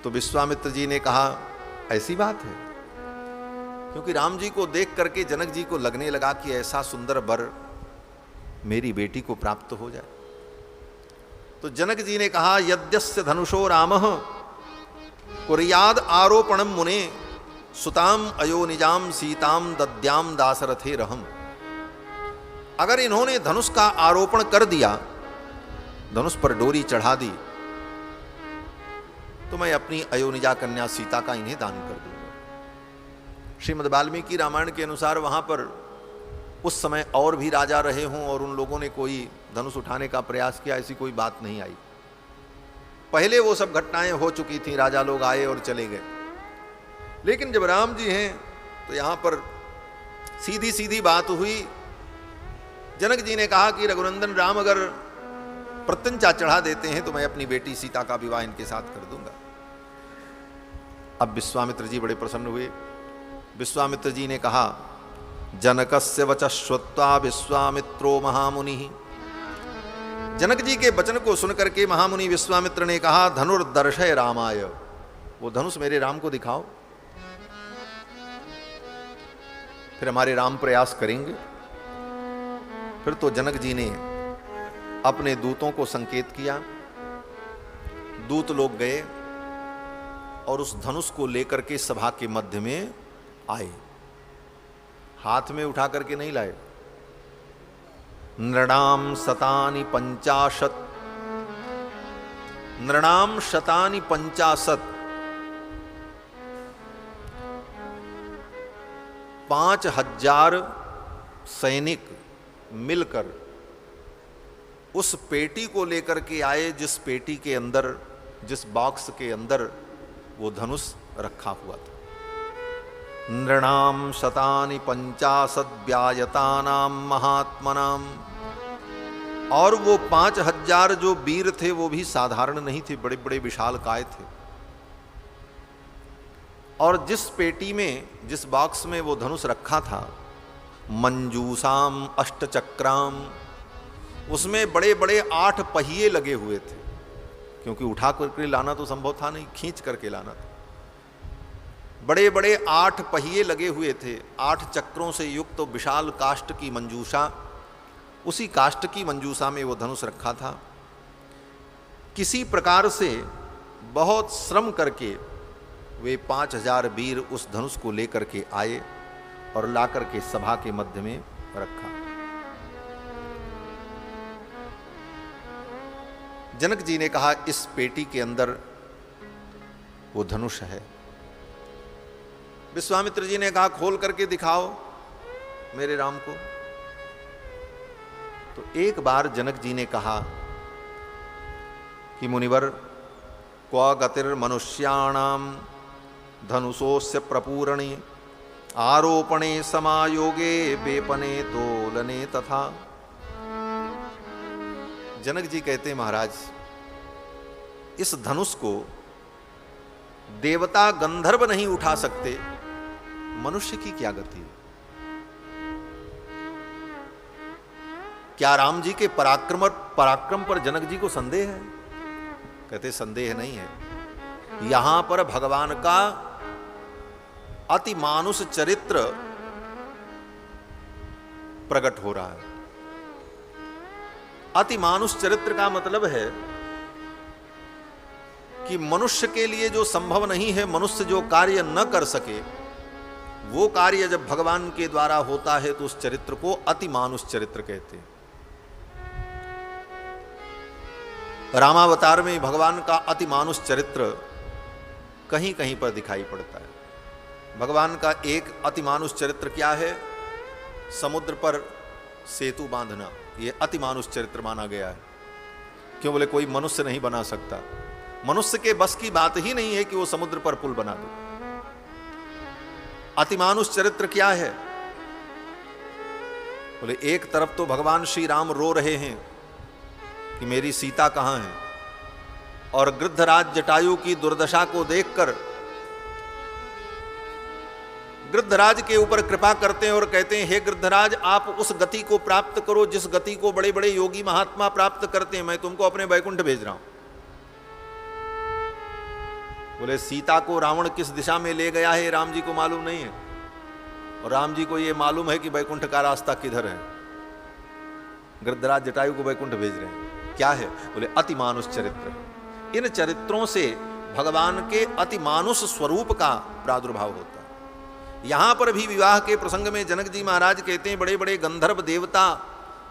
तो विश्वामित्र जी ने कहा, ऐसी बात है? क्योंकि राम जी को देख करके जनक जी को लगने लगा कि ऐसा सुंदर वर मेरी बेटी को प्राप्त हो जाए। तो जनक जी ने कहा, यद्यस्य धनुषो रामः कुर्याद आरोपणम मुने सुताम अयोनिजाम सीताम दद्याम दासरथे रहम। अगर इन्होंने धनुष का आरोपण कर दिया, धनुष पर डोरी चढ़ा दी, तो मैं अपनी अयोनिजा कन्या सीता का इन्हें दान कर दूंगा। श्रीमद् वाल्मीकि रामायण के अनुसार वहां पर उस समय और भी राजा रहे हों और उन लोगों ने कोई धनुष उठाने का प्रयास किया, ऐसी कोई बात नहीं आई। पहले वो सब घटनाएं हो चुकी थी, राजा लोग आए और चले गए। लेकिन जब राम जी हैं तो यहां पर सीधी सीधी बात हुई। जनक जी ने कहा कि रघुनंदन राम अगर प्रत्यंचा चढ़ा देते हैं तो मैं अपनी बेटी सीता का विवाह इनके साथ कर दूंगा। अब विश्वामित्र जी बड़े प्रसन्न हुए। विश्वामित्र जी ने कहा, जनकस्य वचः श्रुत्वा विश्वामित्रो महामुनि। जनक जी के वचन को सुनकर के महामुनि विश्वामित्र ने कहा, धनुर्दर्शय रामाय। वो धनुष मेरे राम को दिखाओ, फिर हमारे राम प्रयास करेंगे। फिर तो जनक जी ने अपने दूतों को संकेत किया। दूत लोग गए और उस धनुष को लेकर के सभा के मध्य में आए। हाथ में उठा करके नहीं लाए। नृणाम शतानि पंचाशत, नृणाम शतानि पंचाशत, 5000 सैनिक मिलकर उस पेटी को लेकर के आए, जिस पेटी के अंदर, जिस बॉक्स के अंदर वो धनुष रखा हुआ था। नृणाम शतानि पंचाशत व्यायतानाम महात्मनाम। और वो 5000 जो वीर थे वो भी साधारण नहीं थे, बड़े बड़े विशालकाय थे। और जिस पेटी में, जिस बॉक्स में वो धनुष रखा था, मंजूसाम अष्टचक्राम, उसमें बड़े बड़े 8 पहिए लगे हुए थे। क्योंकि उठा करके लाना तो संभव था नहीं, खींच करके लाना था। बड़े बड़े 8 पहिए लगे हुए थे। 8 चक्रों से युक्त तो विशाल काष्ठ की मंजूषा, उसी काष्ठ की मंजूषा में वो धनुष रखा था। किसी प्रकार से बहुत श्रम करके वे 5000 वीर उस धनुष को लेकर के आए और ला करके सभा के मध्य में रखा। जनक जी ने कहा, इस पेटी के अंदर वो धनुष है। विश्वामित्र जी ने कहा, खोल करके दिखाओ मेरे राम को। तो एक बार जनक जी ने कहा कि मुनिवर, क्व गतिर्मनुष्याणाम धनुषोस्य प्रपूरणे आरोपणे समायोगे वेपने तोलने तथा। जनक जी कहते, महाराज, इस धनुष को देवता गंधर्व नहीं उठा सकते, मनुष्य की क्या गति। क्या राम जी के पराक्रम पर जनक जी को संदेह है? कहते संदेह नहीं है। यहां पर भगवान का अति मानुष चरित्र प्रकट हो रहा है। अति मानुष चरित्र का मतलब है कि मनुष्य के लिए जो संभव नहीं है, मनुष्य जो कार्य न कर सके, वो कार्य जब भगवान के द्वारा होता है तो उस चरित्र को अति मानुष चरित्र कहते हैं। रामावतार में भगवान का अति मानुष चरित्र कहीं कहीं पर दिखाई पड़ता है। भगवान का एक अति मानुष चरित्र क्या है? समुद्र पर सेतु बांधना, यह अति मानुष चरित्र माना गया है। क्यों बोले? कोई मनुष्य नहीं बना सकता, मनुष्य के बस की बात ही नहीं है कि वो समुद्र पर पुल बना दे। अति मानुष चरित्र क्या है? बोले एक तरफ तो भगवान श्री राम रो रहे हैं कि मेरी सीता कहां है, और गृद्धराज जटायु की दुर्दशा को देखकर गृद्धराज के ऊपर कृपा करते हैं और कहते हैं, हे गृद्धराज, आप उस गति को प्राप्त करो जिस गति को बड़े बड़े योगी महात्मा प्राप्त करते हैं, मैं तुमको अपने वैकुंठ भेज रहा हूं। बोले सीता को रावण किस दिशा में ले गया है राम जी को मालूम नहीं है, और राम जी को यह मालूम है कि वैकुंठ का रास्ता किधर है। गृद्धराज जटायु को वैकुंठ भेज रहे हैं। क्या है? बोले अति मानुष चरित्र। इन चरित्रों से भगवान के अति मानुष स्वरूप का प्रादुर्भाव होता है। यहां पर भी विवाह के प्रसंग में जनक जी महाराज कहते हैं, बड़े बड़े गंधर्व देवता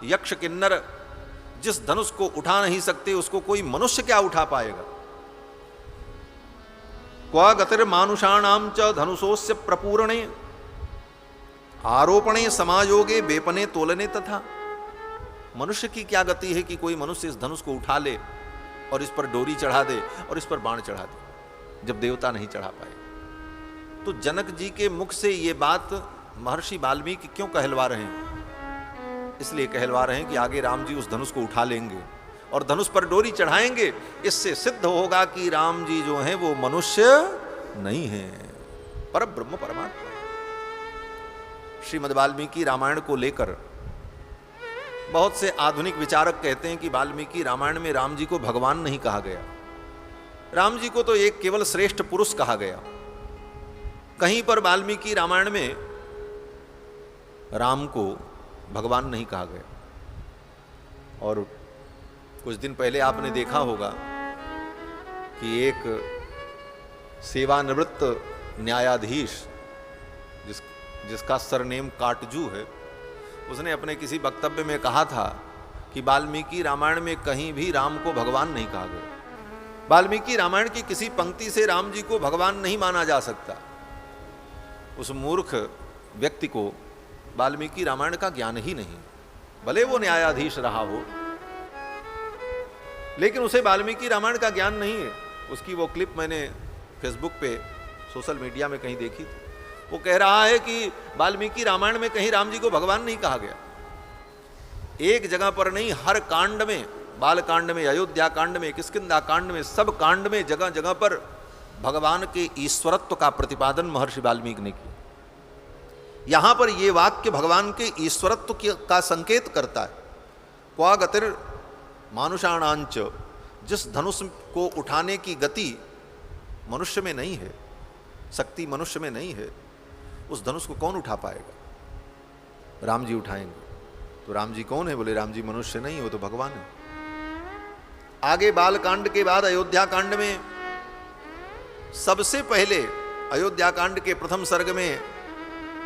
यक्ष किन्नर जिस धनुष को उठा नहीं सकते उसको कोई मनुष्य क्या उठा पाएगा? क्वा गतिर मानुषाणाम च धनुषोस्य प्रपूरणे आरोपणे समायोगे बेपने तोलने तथा। मनुष्य की क्या गति है कि कोई मनुष्य इस धनुष को उठा ले और इस पर डोरी चढ़ा दे और इस पर बाण चढ़ा दे, जब देवता नहीं चढ़ा पाए। तो जनक जी के मुख से ये बात महर्षि वाल्मीकि क्यों कहलवा रहे हैं? इसलिए कहलवा रहे हैं कि आगे राम जी उस धनुष को उठा लेंगे और धनुष पर डोरी चढ़ाएंगे। इससे सिद्ध होगा कि राम जी जो हैं वो मनुष्य नहीं हैं, पर ब्रह्म परमात्मा। श्रीमद् वाल्मीकि रामायण को लेकर बहुत से आधुनिक विचारक कहते हैं कि वाल्मीकि रामायण में राम जी को भगवान नहीं कहा गया, राम जी को तो एक केवल श्रेष्ठ पुरुष कहा गया। कहीं पर वाल्मीकि रामायण में राम को भगवान नहीं कहा गया। और कुछ दिन पहले आपने देखा होगा कि एक सेवानिवृत्त न्यायाधीश जिसका सरनेम काटजू है, उसने अपने किसी वक्तव्य में कहा था कि वाल्मीकि रामायण में कहीं भी राम को भगवान नहीं कहा गया। वाल्मीकि रामायण की किसी पंक्ति से राम जी को भगवान नहीं माना जा सकता। उस मूर्ख व्यक्ति को वाल्मीकि रामायण का ज्ञान ही नहीं, भले वो न्यायाधीश रहा हो, लेकिन उसे वाल्मीकि रामायण का ज्ञान नहीं है। उसकी वो क्लिप मैंने फेसबुक पे सोशल मीडिया में कहीं देखी थी। वो कह रहा है कि वाल्मीकि रामायण में कहीं राम जी को भगवान नहीं कहा गया। एक जगह पर नहीं, हर कांड में, बाल कांड में, अयोध्या कांड में, किष्किंधा कांड में, सब कांड में जगह जगह पर भगवान के ईश्वरत्व का प्रतिपादन महर्षि वाल्मीकि ने किया। यहां पर यह वाक्य भगवान के ईश्वरत्व का संकेत करता है। क्वा गतिर मानुषाणांच, जिस धनुष को उठाने की गति मनुष्य में नहीं है, शक्ति मनुष्य में नहीं है, उस धनुष को कौन उठा पाएगा? राम जी उठाएंगे। तो राम जी कौन है? बोले राम जी मनुष्य नहीं, वो तो भगवान है। आगे बाल कांड के बाद अयोध्या कांड में सबसे पहले, अयोध्या कांड के प्रथम सर्ग में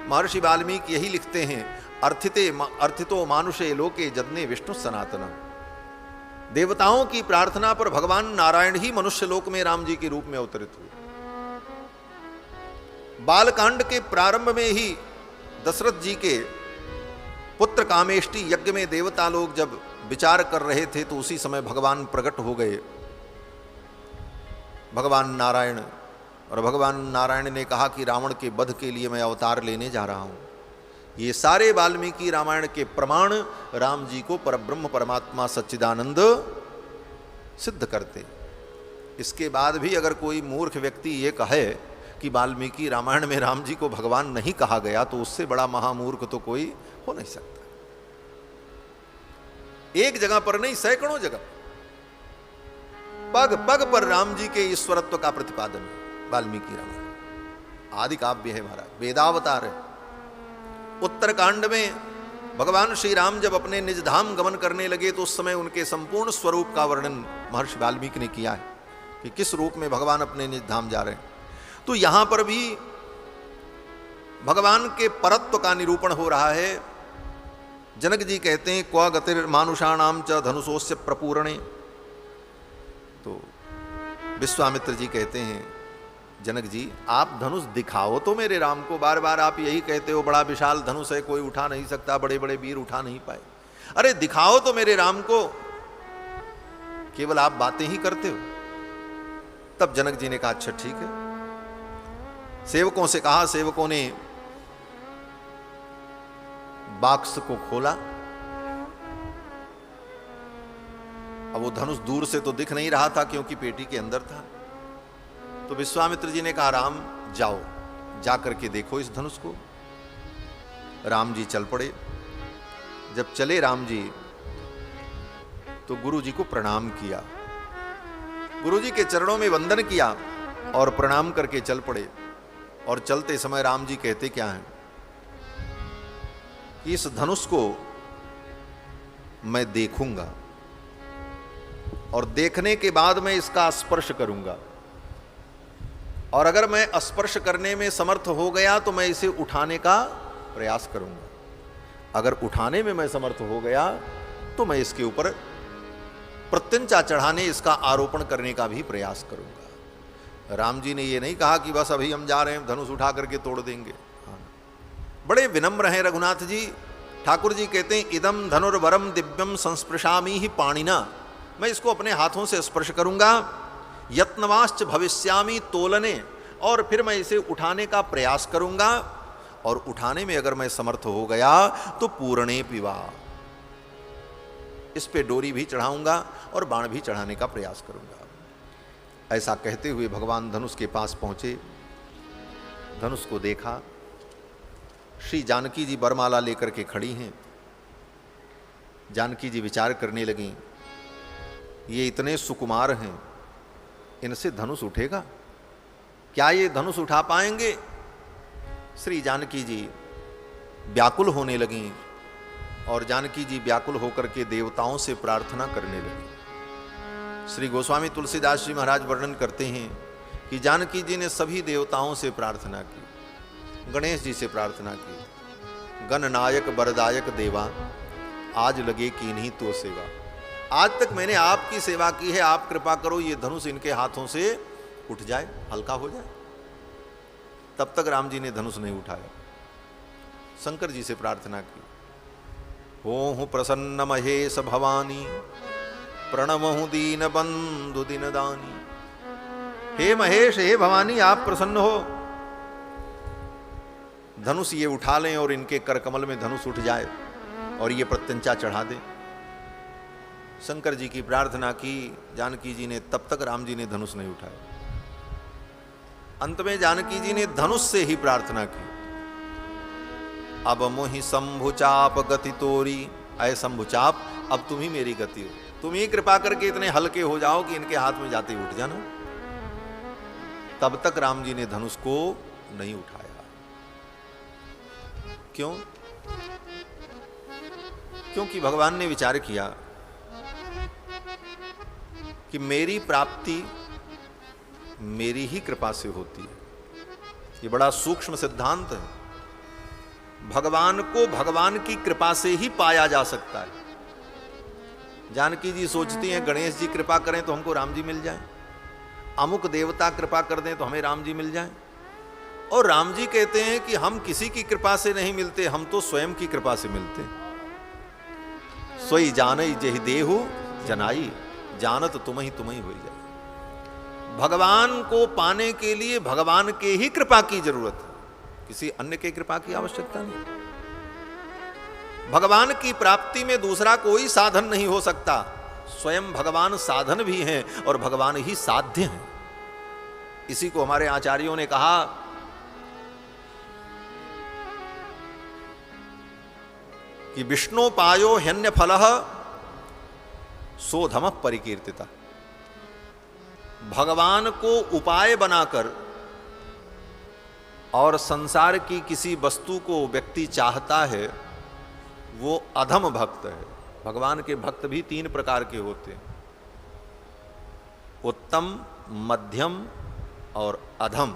महर्षि वाल्मीकि यही लिखते हैं, अर्थितो मानुषे लोके जदने विष्णु सनातनम। देवताओं की प्रार्थना पर भगवान नारायण ही मनुष्य लोक में राम जी के रूप में अवतरित हुए। बालकांड के प्रारंभ में ही दशरथ जी के पुत्र कामेष्टि यज्ञ में देवता लोग जब विचार कर रहे थे तो उसी समय भगवान प्रकट हो गए, भगवान नारायण। और भगवान नारायण ने कहा कि रावण के वध के लिए मैं अवतार लेने जा रहा हूं। ये सारे वाल्मीकि रामायण के प्रमाण राम जी को परब्रह्म परमात्मा सच्चिदानंद सिद्ध करते। इसके बाद भी अगर कोई मूर्ख व्यक्ति ये कहे कि वाल्मीकि रामायण में राम जी को भगवान नहीं कहा गया, तो उससे बड़ा महामूर्ख तो कोई हो नहीं सकता। एक जगह पर नहीं, सैकड़ों जगह, पग पग पर राम जी के ईश्वरत्व का प्रतिपादन है। वाल्मीकि रामायण आदि काव्य है महाराज, वेदावतार है। उत्तरकांड में भगवान श्री राम जब अपने निज धाम गमन करने लगे तो उस समय उनके संपूर्ण स्वरूप का वर्णन महर्षि वाल्मीकि ने किया है कि किस रूप में भगवान अपने निज धाम जा रहे हैं। तो यहां पर भी भगवान के परत्व का निरूपण हो रहा है। जनक जी कहते हैं क्व गतिर मानुषाणाम च धनुषोस्य प्रपूरणे। तो विश्वामित्र जी कहते हैं जनक जी आप धनुष दिखाओ तो मेरे राम को, बार बार आप यही कहते हो बड़ा विशाल धनुष है, कोई उठा नहीं सकता, बड़े बड़े वीर उठा नहीं पाए, अरे दिखाओ तो मेरे राम को, केवल आप बातें ही करते हो। तब जनक जी ने कहा अच्छा ठीक है। सेवकों से कहा, सेवकों ने बाक्स को खोला। अब वो धनुष दूर से तो दिख नहीं रहा था क्योंकि पेटी के अंदर था। तो विश्वामित्र जी ने कहा राम जाओ, जा करके देखो इस धनुष को। राम जी चल पड़े। जब चले राम जी तो गुरु जी को प्रणाम किया, गुरु जी के चरणों में वंदन किया और प्रणाम करके चल पड़े। और चलते समय राम जी कहते क्या हैं कि इस धनुष को मैं देखूंगा और देखने के बाद मैं इसका स्पर्श करूंगा, और अगर मैं स्पर्श करने में समर्थ हो गया तो मैं इसे उठाने का प्रयास करूंगा, अगर उठाने में मैं समर्थ हो गया तो मैं इसके ऊपर प्रत्यंचा चढ़ाने, इसका आरोपण करने का भी प्रयास करूंगा। राम जी ने ये नहीं कहा कि बस अभी हम जा रहे हैं धनुष उठा करके तोड़ देंगे। बड़े विनम्र हैं रघुनाथ जी। ठाकुर जी कहते हैं इदम धनुर्वरम दिव्यम संस्पृशामि ही पाणिना, मैं इसको अपने हाथों से स्पर्श करूंगा। यत्नवाश्च भविष्यामि तोलने, और फिर मैं इसे उठाने का प्रयास करूंगा, और उठाने में अगर मैं समर्थ हो गया तो पूर्णे पिवा, इस पे डोरी भी चढ़ाऊंगा और बाण भी चढ़ाने का प्रयास करूंगा। ऐसा कहते हुए भगवान धनुष के पास पहुंचे, धनुष को देखा। श्री जानकी जी बरमाला लेकर के खड़ी हैं। जानकी जी विचार करने लगी, ये इतने सुकुमार हैं, इनसे धनुष उठेगा क्या? ये धनुष उठा पाएंगे? श्री जानकी जी व्याकुल होने लगीं, और जानकी जी व्याकुल होकर के देवताओं से प्रार्थना करने लगी। श्री गोस्वामी तुलसीदास जी महाराज वर्णन करते हैं कि जानकी जी ने सभी देवताओं से प्रार्थना की, गणेश जी से प्रार्थना की, गणनायक वरदायक देवा आज लगे कीन्ही तो सेवा, आज तक मैंने आपकी सेवा की है, आप कृपा करो ये धनुष इनके हाथों से उठ जाए, हल्का हो जाए। तब तक राम जी ने धनुष नहीं उठाया। शंकर जी से प्रार्थना की, हो प्रसन्न महेश भवानी प्रणमहु दीन बंधु दीन दानी। हे महेश, हे भवानी, आप प्रसन्न हो, धनुष ये उठा लें और इनके करकमल में धनुष उठ जाए और ये प्रत्यंचा चढ़ा दें। शंकर जी की प्रार्थना की, जानकी जी ने, तब तक राम जी ने धनुष नहीं उठाया। अंत में जानकी जी ने धनुष से ही प्रार्थना की, अब मोहि शंभुचाप गति तोरी, अय शंभुचाप अब तुम ही मेरी गति हो, तुम ही कृपा करके इतने हल्के हो जाओ कि इनके हाथ में जाते उठ जाना। तब तक राम जी ने धनुष को नहीं उठाया। क्यों? क्योंकि भगवान ने विचार किया कि मेरी प्राप्ति मेरी ही कृपा से होती है। ये बड़ा सूक्ष्म सिद्धांत है। भगवान को भगवान की कृपा से ही पाया जा सकता है। जानकी जी सोचती हैं गणेश जी कृपा करें तो हमको राम जी मिल जाए, अमुक देवता कृपा कर दें तो हमें राम जी मिल जाए, और राम जी कहते हैं कि हम किसी की कृपा से नहीं मिलते, हम तो स्वयं की कृपा से मिलते। सोई जानई जेहि देहु जनाई, जानत तुम ही हो जाए। भगवान को पाने के लिए भगवान के ही कृपा की जरूरत है, किसी अन्य के कृपा की आवश्यकता नहीं। भगवान की प्राप्ति में दूसरा कोई साधन नहीं हो सकता। स्वयं भगवान साधन भी हैं और भगवान ही साध्य हैं। इसी को हमारे आचार्यों ने कहा कि विष्णु पायो ह्यन्य फलः सोधम परिकीर्तिता। भगवान को उपाय बनाकर और संसार की किसी वस्तु को व्यक्ति चाहता है, वो अधम भक्त है। भगवान के भक्त भी 3 प्रकार के होते हैं, उत्तम, मध्यम और अधम।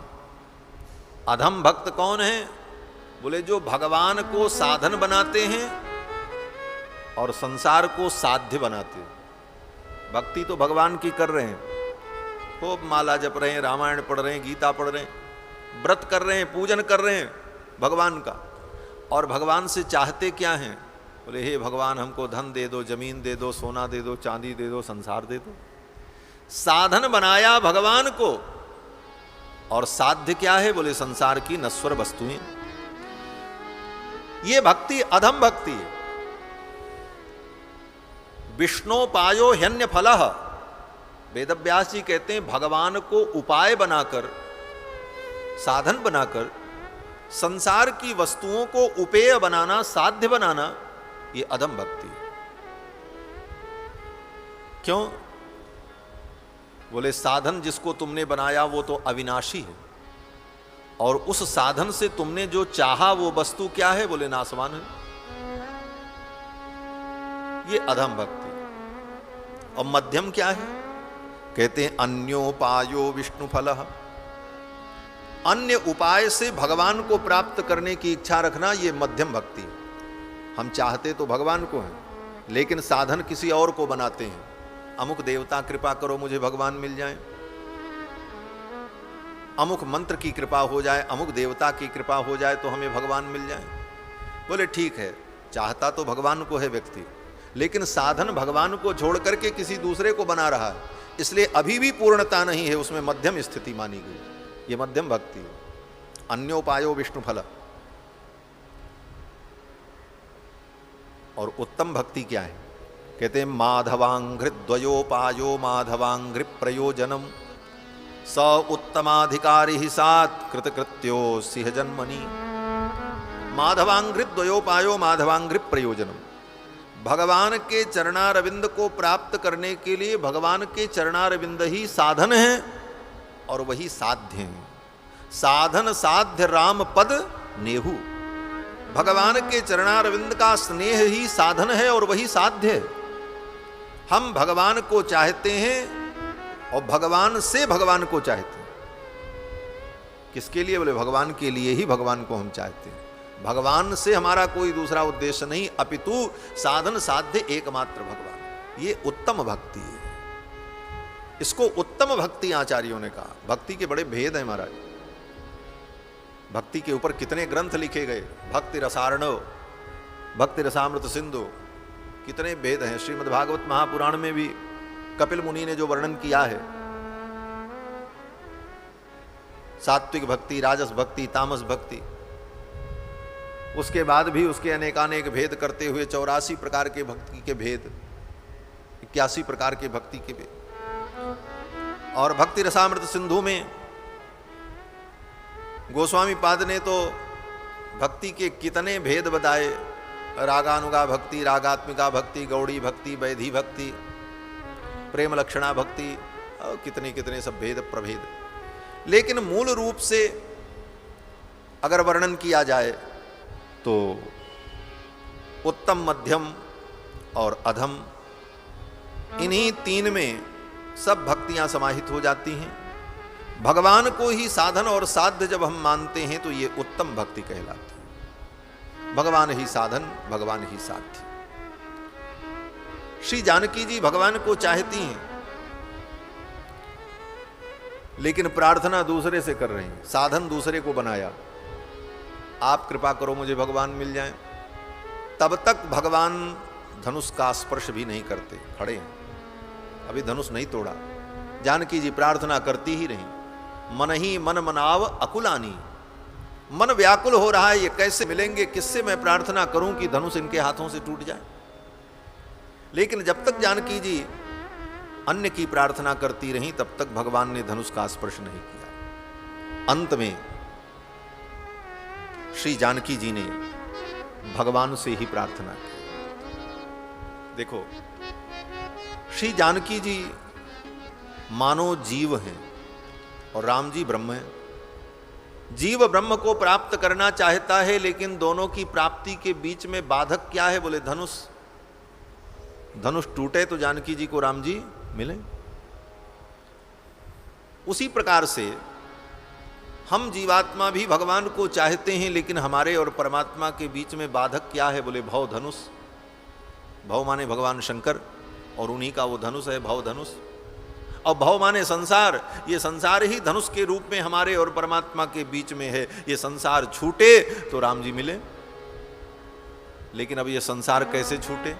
अधम भक्त कौन है? बोले जो भगवान को साधन बनाते हैं और संसार को साध्य बनाते हैं। भक्ति तो भगवान की कर रहे हैं, खूब माला जप रहे हैं, रामायण पढ़ रहे हैं, गीता पढ़ रहे हैं, व्रत कर रहे हैं, पूजन कर रहे हैं भगवान का, और भगवान से चाहते क्या हैं? बोले हे भगवान हमको धन दे दो, जमीन दे दो, सोना दे दो, चांदी दे दो, संसार दे दो। साधन बनाया भगवान को, और साध्य क्या है? बोले संसार की नश्वर वस्तुएं। ये भक्ति अधम भक्ति है। विष्णोपायो ह्यन्य फलः। वेदव्यास जी कहते हैं भगवान को उपाय बनाकर, साधन बनाकर संसार की वस्तुओं को उपेय बनाना, साध्य बनाना, ये अधम भक्ति है। क्यों? बोले साधन जिसको तुमने बनाया वो तो अविनाशी है, और उस साधन से तुमने जो चाहा वो वस्तु क्या है? बोले नाशवान है। ये अधम भक्ति। और मध्यम क्या है? कहते हैं अन्योपायो विष्णु फलः। अन्य उपाय से भगवान को प्राप्त करने की इच्छा रखना, ये मध्यम भक्ति है। हम चाहते तो भगवान को हैं, लेकिन साधन किसी और को बनाते हैं। अमुक देवता कृपा करो मुझे भगवान मिल जाए, अमुक मंत्र की कृपा हो जाए, अमुक देवता की कृपा हो जाए तो हमें भगवान मिल जाए। बोले ठीक है, चाहता तो भगवान को है व्यक्ति, लेकिन साधन भगवान को छोड़ करके किसी दूसरे को बना रहा है, इसलिए अभी भी पूर्णता नहीं है, उसमें मध्यम स्थिति मानी गई। ये मध्यम भक्ति है। अन्योपायो विष्णु फल। और उत्तम भक्ति क्या है? कहते हैं माधवांघ्रि द्वयोपायो माधवांघ्रि प्रयोजनम स उत्तमाधिकारी ही सात कृतकृत्यो सिंह जन्मनि। माधवांघ्रि द्वयोपायो माधवांघ्रि प्रयोजनम। भगवान के चरणारविंद को प्राप्त करने के लिए भगवान के चरणारविंद ही साधन है और वही साध्य है। साधन साध्य राम पद नेहु। भगवान के चरणारविंद का स्नेह ही साधन है और वही साध्य है। हम भगवान को चाहते हैं और भगवान से भगवान को चाहते हैं। किसके लिए? बोले भगवान के लिए ही भगवान को हम चाहते हैं। भगवान से हमारा कोई दूसरा उद्देश्य नहीं, अपितु साधन साध्य एकमात्र भगवान। ये उत्तम भक्ति है। इसको उत्तम भक्ति आचार्यों ने कहा। भक्ति के बड़े भेद हैं महाराज। भक्ति के ऊपर कितने ग्रंथ लिखे गए। भक्ति रसार्णव, भक्ति रसामृत सिंधु, कितने भेद हैं। श्रीमद् भागवत महापुराण में भी कपिल मुनि ने जो वर्णन किया है, सात्विक भक्ति, राजस भक्ति, तामस भक्ति, उसके बाद भी उसके अनेकानेक भेद करते हुए 84 प्रकार के भक्ति के भेद, 81 प्रकार के भक्ति के भेद। और भक्ति रसामृत सिंधु में गोस्वामी पाद ने तो भक्ति के कितने भेद बताए। रागानुगा भक्ति, रागात्मिका भक्ति, गौड़ी भक्ति, वैधि भक्ति, प्रेम लक्षणा भक्ति, और कितने कितने सब भेद प्रभेद। लेकिन मूल रूप से अगर वर्णन किया जाए तो उत्तम, मध्यम और अधम, इन्हीं 3 में सब भक्तियां समाहित हो जाती हैं। भगवान को ही साधन और साध्य जब हम मानते हैं तो ये उत्तम भक्ति कहलाती है। भगवान ही साधन, भगवान ही साध्य। श्री जानकी जी भगवान को चाहती हैं, लेकिन प्रार्थना दूसरे से कर रही हैं। साधन दूसरे को बनाया, आप कृपा करो मुझे भगवान मिल जाए। तब तक भगवान धनुष का स्पर्श भी नहीं करते, खड़े हैं, अभी धनुष नहीं तोड़ा। जानकी जी प्रार्थना करती ही रही। मन ही मन मनाव अकुलानी। मन व्याकुल हो रहा है, ये कैसे मिलेंगे, किससे मैं प्रार्थना करूं कि धनुष इनके हाथों से टूट जाए। लेकिन जब तक जानकी जी अन्य की प्रार्थना करती रही, तब तक भगवान ने धनुष का स्पर्श नहीं किया। अंत में श्री जानकी जी ने भगवान से ही प्रार्थना की। देखो, श्री जानकी जी मानो जीव हैं और राम जी ब्रह्म हैं। जीव ब्रह्म को प्राप्त करना चाहता है, लेकिन दोनों की प्राप्ति के बीच में बाधक क्या है? बोले धनुष। धनुष टूटे तो जानकी जी को राम जी मिले। उसी प्रकार से हम जीवात्मा भी भगवान को चाहते हैं, लेकिन हमारे और परमात्मा के बीच में बाधक क्या है? बोले भव धनुष। भव माने भगवान शंकर और उन्हीं का वो धनुष है भव धनुष। और भव माने संसार। ये संसार ही धनुष के रूप में हमारे और परमात्मा के बीच में है। ये संसार छूटे तो राम जी मिले, लेकिन अब ये संसार कैसे छूटे?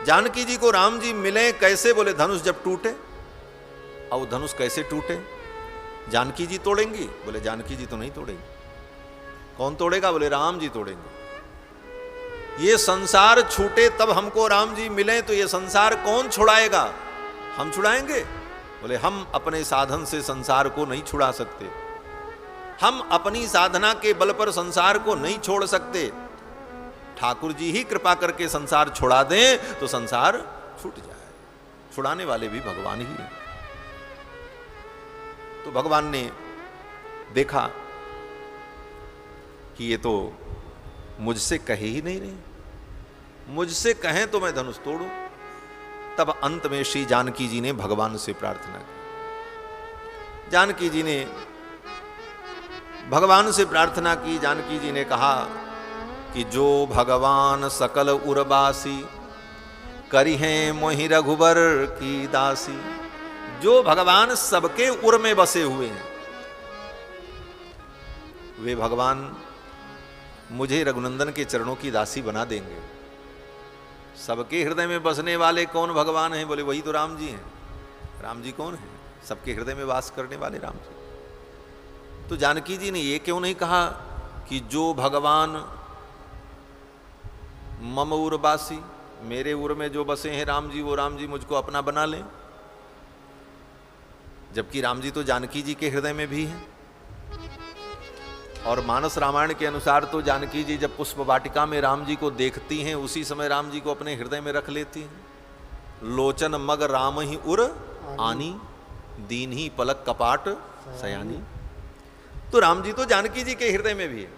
जानकी जी को राम जी मिले कैसे? बोले धनुष जब टूटे। अब धनुष कैसे टूटे? जानकी जी तोड़ेंगी? बोले जानकी जी तो नहीं तोड़ेंगी। कौन तोड़ेगा? बोले राम जी तोड़ेंगे। ये संसार छूटे तब हमको राम जी मिले, तो ये संसार कौन छुड़ाएगा? हम छुड़ाएंगे? बोले हम अपने साधन से संसार को नहीं छुड़ा सकते। हम अपनी साधना के बल पर संसार को नहीं छोड़ सकते। ठाकुर जी ही कृपा करके संसार छुड़ा दें तो संसार छूट जाए। छुड़ाने वाले भी भगवान ही हैं। तो भगवान ने देखा कि ये तो मुझसे कहे ही नहीं रहे, मुझसे कहें तो मैं धनुष तोड़ूं। तब अंत में श्री जानकी जी ने भगवान से प्रार्थना की। जानकी जी ने भगवान से प्रार्थना की। जानकी जी ने कहा कि जो भगवान सकल उर्बासी करिहें मोहि रघुबर की दासी। जो भगवान सबके उर में बसे हुए हैं, वे भगवान मुझे रघुनंदन के चरणों की दासी बना देंगे। सबके हृदय में बसने वाले कौन भगवान हैं? बोले वही तो राम जी हैं। राम जी कौन है? सबके हृदय में वास करने वाले राम जी। तो जानकी जी ने ये क्यों नहीं कहा कि जो भगवान मम उर्वासी, मेरे उर में जो बसे हैं राम जी, वो राम जी मुझको अपना बना लें? जबकि राम जी तो जानकी जी के हृदय में भी हैं। और मानस रामायण के अनुसार तो जानकी जी जब पुष्प वाटिका में राम जी को देखती हैं, उसी समय राम जी को अपने हृदय में रख लेती हैं। लोचन मग राम ही उर आनी, दीन ही पलक कपाट सयानी। तो राम जी तो जानकी जी के हृदय में भी है,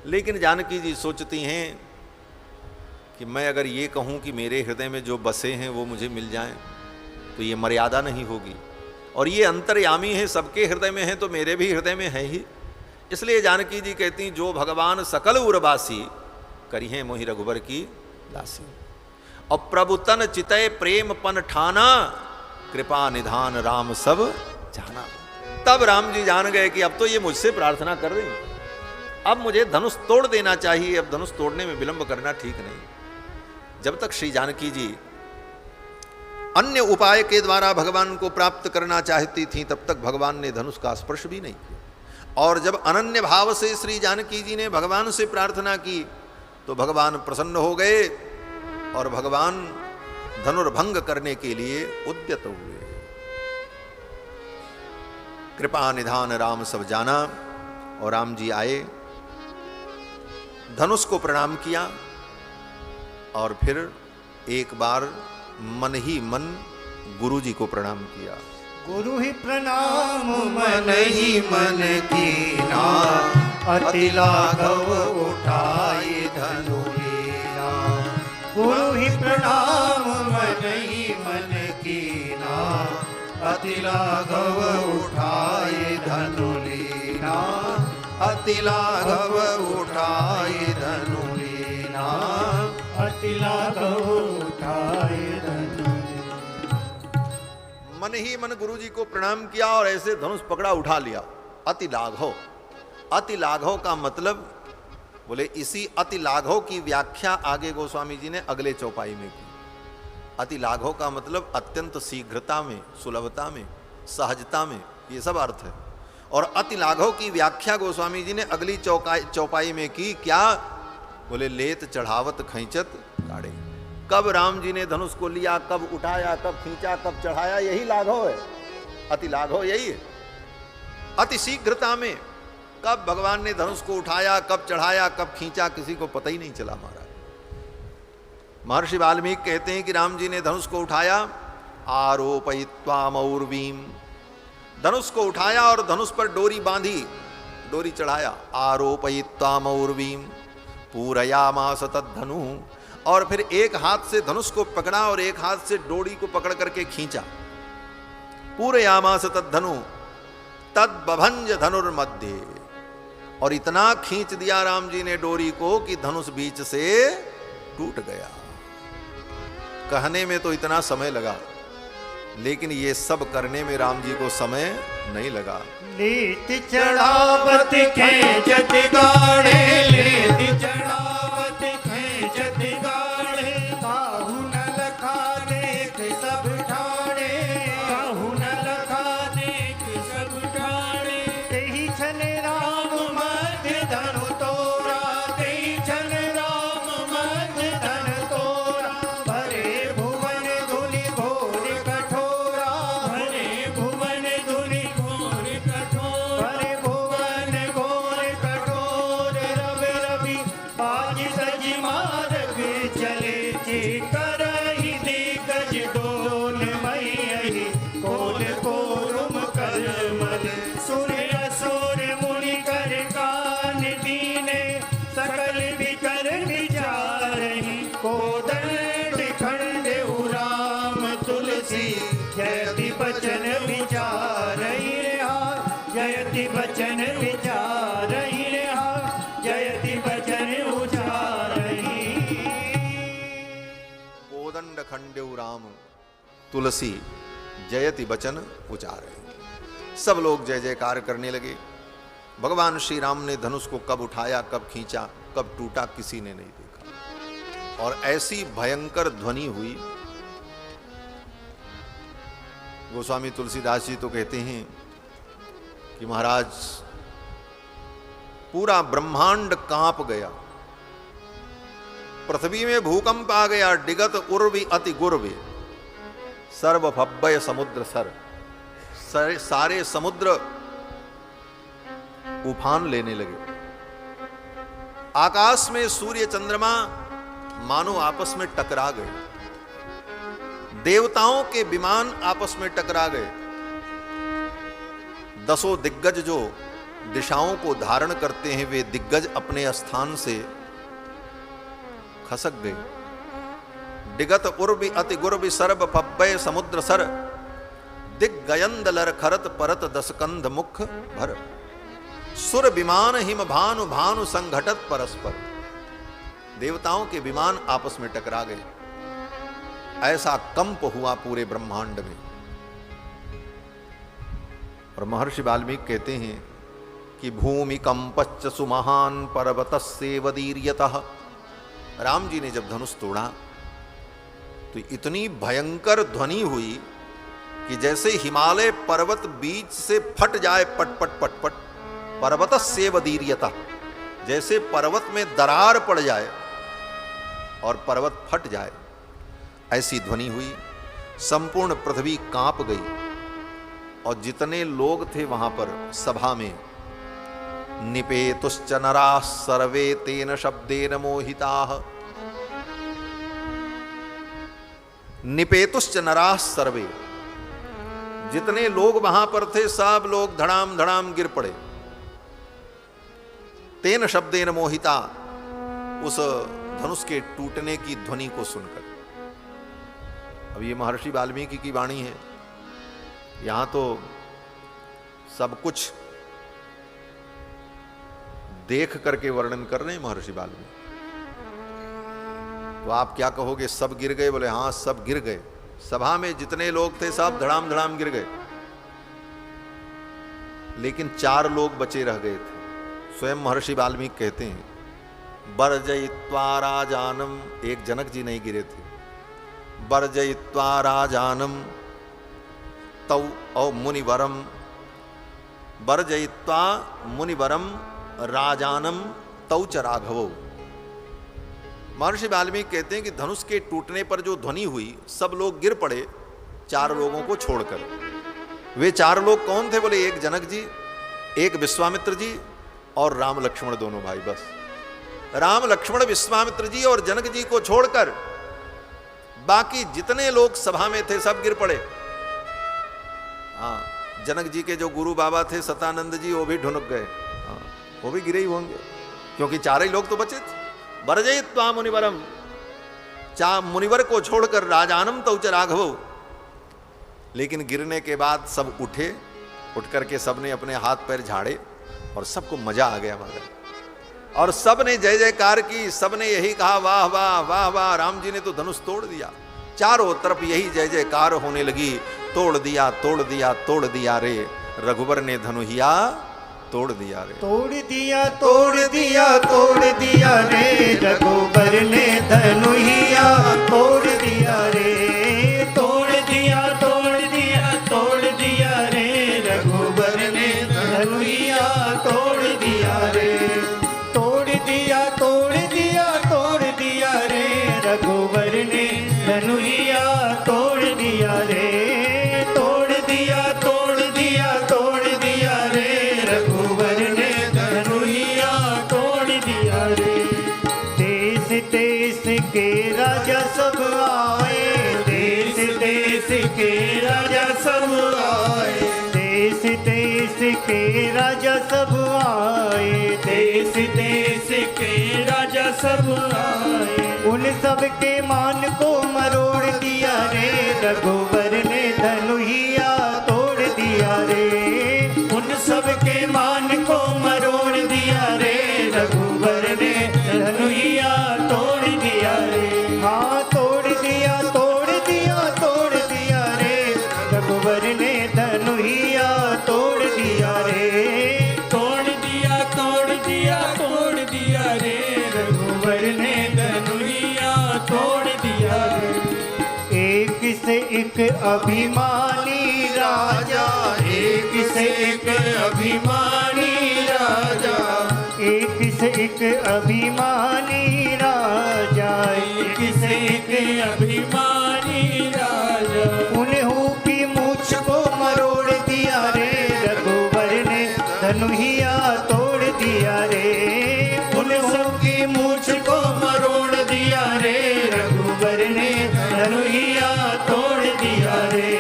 लेकिन जानकी जी सोचती हैं कि मैं अगर ये कहूं कि मेरे हृदय में जो बसे हैं वो मुझे मिल जाएं, तो ये मर्यादा नहीं होगी। और ये अंतर्यामी है, सबके हृदय में है तो मेरे भी हृदय में है ही। इसलिए जानकी जी कहती जो भगवान सकल उर्वासी करिहें मोहि रघुबर की दासी। और प्रभु तन चितय प्रेम पन ठाना कृपा निधान राम सब जाना। तब राम जी जान गए कि अब तो ये मुझसे प्रार्थना कर रही, अब मुझे धनुष तोड़ देना चाहिए। अब धनुष तोड़ने में विलंब करना ठीक नहीं। जब तक श्री जानकी जी अन्य उपाय के द्वारा भगवान को प्राप्त करना चाहती थी, तब तक भगवान ने धनुष का स्पर्श भी नहीं किया। और जब अनन्य भाव से श्री जानकी जी ने भगवान से प्रार्थना की, तो भगवान प्रसन्न हो गए और भगवान धनुर्भंग करने के लिए उद्यत हुए। कृपा निधान राम सब जाना। और राम जी आए, धनुष को प्रणाम किया और फिर एक बार मन ही मन गुरु जी को प्रणाम किया। गुरु ही प्रणाम मन ही मन कीना, अति लाघव उठाई धनु लीना। गुरु ही प्रणाम मन ही मन कीना, अति लाघव उठाई धनु लीना। अति लाघव उठाई धनु लीना, अति लाघव उठाई धनु। मन ही मन गुरु जी को प्रणाम किया और ऐसे धनुष पकड़ा, उठा लिया। अति लाघव। अति लाघव का मतलब, बोले इसी अति लाघव की व्याख्या आगे गोस्वामी जी ने अगले चौपाई में की। अति लाघव का मतलब अत्यंत शीघ्रता में, सुलभता में, सहजता में, ये सब अर्थ है। और अति लाघव की व्याख्या गोस्वामी जी ने अगली चौपाई में की। क्या? बोले लेत चढ़ावत खैंचत गाड़े। कब राम जी ने धनुष को लिया, कब उठाया, कब खींचा, कब चढ़ाया, यही लाघव है। अति लाघव यही है। अति शीघ्रता में कब भगवान ने धनुष को उठाया, कब चढ़ाया, कब खींचा, किसी को पता ही नहीं चला महाराज। महर्षि वाल्मीकि कहते हैं कि राम जी ने धनुष को उठाया, आरोपयित्वा मौर्वीम, धनुष को उठाया और धनुष पर डोरी बांधी, डोरी चढ़ाया, आरोपयित्वा मौर्वीम पूरयामास तद्धनु, और फिर एक हाथ से धनुष को पकड़ा और एक हाथ से डोरी को पकड़ करके खींचा, पूरयामास तद्धनु तद्बभंज धनुर्मध्ये, और इतना खींच दिया राम जी ने डोरी को कि धनुष बीच से टूट गया। कहने में तो इतना समय लगा, लेकिन ये सब करने में राम जी को समय नहीं लगा। लीत चढ़ावत खेचत गाड़े, लीत चढ़ावत खेचत गाड़े, काहू न लखा देख सब ठाणे, काहू न लखा देख सब ठाणे, तेहि छन राम मध्य धनु तोरा, तेहि छन राम मध्य धनु तोरा, भरे भुवन धुनि घोर कठोरा, भरे भुवन धुनि घोर कठोरा, भरे भुवन घोर कठोर, रवि रवि बाज सज मार्ग चले थे, करहि दिग्गज डोल मई, कोल कोरुम करमल, सुर असुर मुनि कर कान दीने, सकल विकर विचारहि, कोदंड खंड उराम तुलसी, जयति बचन विचारहि हार, जयति बचन विचारहि हार, जयति बचन उचारहि। कोदंड खंडेउ राम तुलसी जयति बचन उचारे। सब लोग जय जयकार करने लगे। भगवान श्री राम ने धनुष को कब उठाया, कब खींचा, कब टूटा, किसी ने नहीं देखा, और ऐसी भयंकर ध्वनि हुई। गोस्वामी तुलसीदास जी तो कहते हैं कि महाराज पूरा ब्रह्मांड कांप गया, पृथ्वी में भूकंप आ गया, डिगत उर्वी अति गुर्वे, सर्व भव्य समुद्र सर, सारे समुद्र उफान लेने लगे। आकाश में सूर्य चंद्रमा मानो आपस में टकरा गए, देवताओं के विमान आपस में टकरा गए, दसों दिग्गज जो दिशाओं को धारण करते हैं वे दिग्गज अपने स्थान से खसक गए। डिगत उर्वि अति गुर्वि सर्व पब्बय समुद्र सर, दिग्गयंदलर खरत परत दसकंध मुख भर, सुर विमान हिम भानु भानु संघटत परस्पर। देवताओं के विमान आपस में टकरा गए, ऐसा कंप हुआ पूरे ब्रह्मांड में। और महर्षि वाल्मीकि कहते हैं कि भूमि कंपच्च सुमहान पर्वतस्येवदीर्यतः। राम जी ने जब धनुष तोड़ा तो इतनी भयंकर ध्वनि हुई कि जैसे हिमालय पर्वत बीच से फट जाए, पट पट पट पट, पर्वतस्येवदीर्यतः, जैसे पर्वत में दरार पड़ जाए और पर्वत फट जाए, ऐसी ध्वनि हुई। संपूर्ण पृथ्वी कांप गई और जितने लोग थे वहां पर सभा में, निपेतुश्च नराः सर्वे तेन शब्देन मोहिताः। निपेतुश्च नराः सर्वे, जितने लोग वहां पर थे सब लोग धड़ाम धड़ाम गिर पड़े। तेन शब्देन मोहिता, उस धनुष के टूटने की ध्वनि को सुनकर। अब ये महर्षि वाल्मीकि की वाणी है, यहां तो सब कुछ देख करके वर्णन कर रहे हैं महर्षि वाल्मीकि। तो आप क्या कहोगे, सब गिर गए? बोले हाँ, सब गिर गए। सभा में जितने लोग थे सब धड़ाम धड़ाम गिर गए, लेकिन 4 लोग बचे रह गए थे। स्वयं महर्षि वाल्मीकि कहते हैं, बर्जयित्वा राजानम, एक जनक जी नहीं गिरे थे, बर्जयित्वा राजानम तौ औ मुनिवरम, बर्जयित्वा मुनिवरम राजानम तौ च राघवो। महर्षि वाल्मीकि कहते हैं कि धनुष के टूटने पर जो ध्वनि हुई, सब लोग गिर पड़े 4 लोगों को छोड़कर। वे 4 लोग कौन थे? बोले एक जनक जी, एक विश्वामित्र जी और राम लक्ष्मण, दोनों भाई। बस राम लक्ष्मण विश्वामित्र जी और जनक जी को छोड़कर बाकी जितने लोग सभा में थे सब गिर पड़े। हाँ, जनक जी के जो गुरु बाबा थे सतानंद जी, वो भी ढुनक गए। हाँ, वो भी गिरे ही होंगे, क्योंकि चार ही लोग तो बचे थे। बरजयित्वा मुनिवरम, मुनिवर को छोड़कर राजानम तौच राघव। लेकिन गिरने के बाद सब उठे, उठ करके सबने अपने हाथ पैर झाड़े और सबको मजा आ गया महाराज। और सब ने जय जयकार की, सब ने यही कहा वाह वाह वाह वाह, राम जी ने तो धनुष तोड़ दिया। चारों तरफ यही जय जयकार होने लगी, तोड़ दिया तोड़ दिया तोड़ दिया रे, रघुवर ने धनुहिया तोड़ दिया रे। तोड़ दिया तोड़ दिया तोड़ दिया रे, रघुबर ने धनुहिया तोड़ दिया रे। तोड़ दिया तोड़ दिया तोड़ दिया रे, रघुबर ने धनुहिया तोड़ दिया रे। तोड़ दिया तोड़ दिया तोड़ दिया रे, रघुबर ने धनुहिया तोड़ दिया रे। तोड़ दिया तोड़ दिया तोड़ दिया रे, रघुबर ने धनुहिया तोड़ दिया रे। देश देश के राजा सब आए, देश देश के राजा सब आए, देश देश के राजा सब आए, देश देश के राजा सब आए। उन सब के मान को मरोड़ दिया रे, रघुबर ने धनुहिया तोड़ दिया रे। उन सब के मान को मरोड़ दिया रे, रघुबर ने धनुहिया तोड़ दिया रे। हाँ, तोड़ दिया तोड़ दिया तोड़ दिया रे, रघुबर ने धनुहिया तोड़ दिया रे। तोड़ दिया तोड़ दिया तोड़ दिया रे, रघुबर ने धनुहिया तोड़ दिया रे। एक से एक अभिमानी राजा, एक से एक अभिमानी राजा, एक से एक अभिमानी राजा, एक से एक अभिमानी राजा। उन्हों की मूछ को मरोड़ दिया रे, रघुबर ने धनुहिया तोड़ दिया रे। उन्हों की मूछ को मरोड़ दिया रे, रघुबर ने धनुहिया तोड़ दिया रे।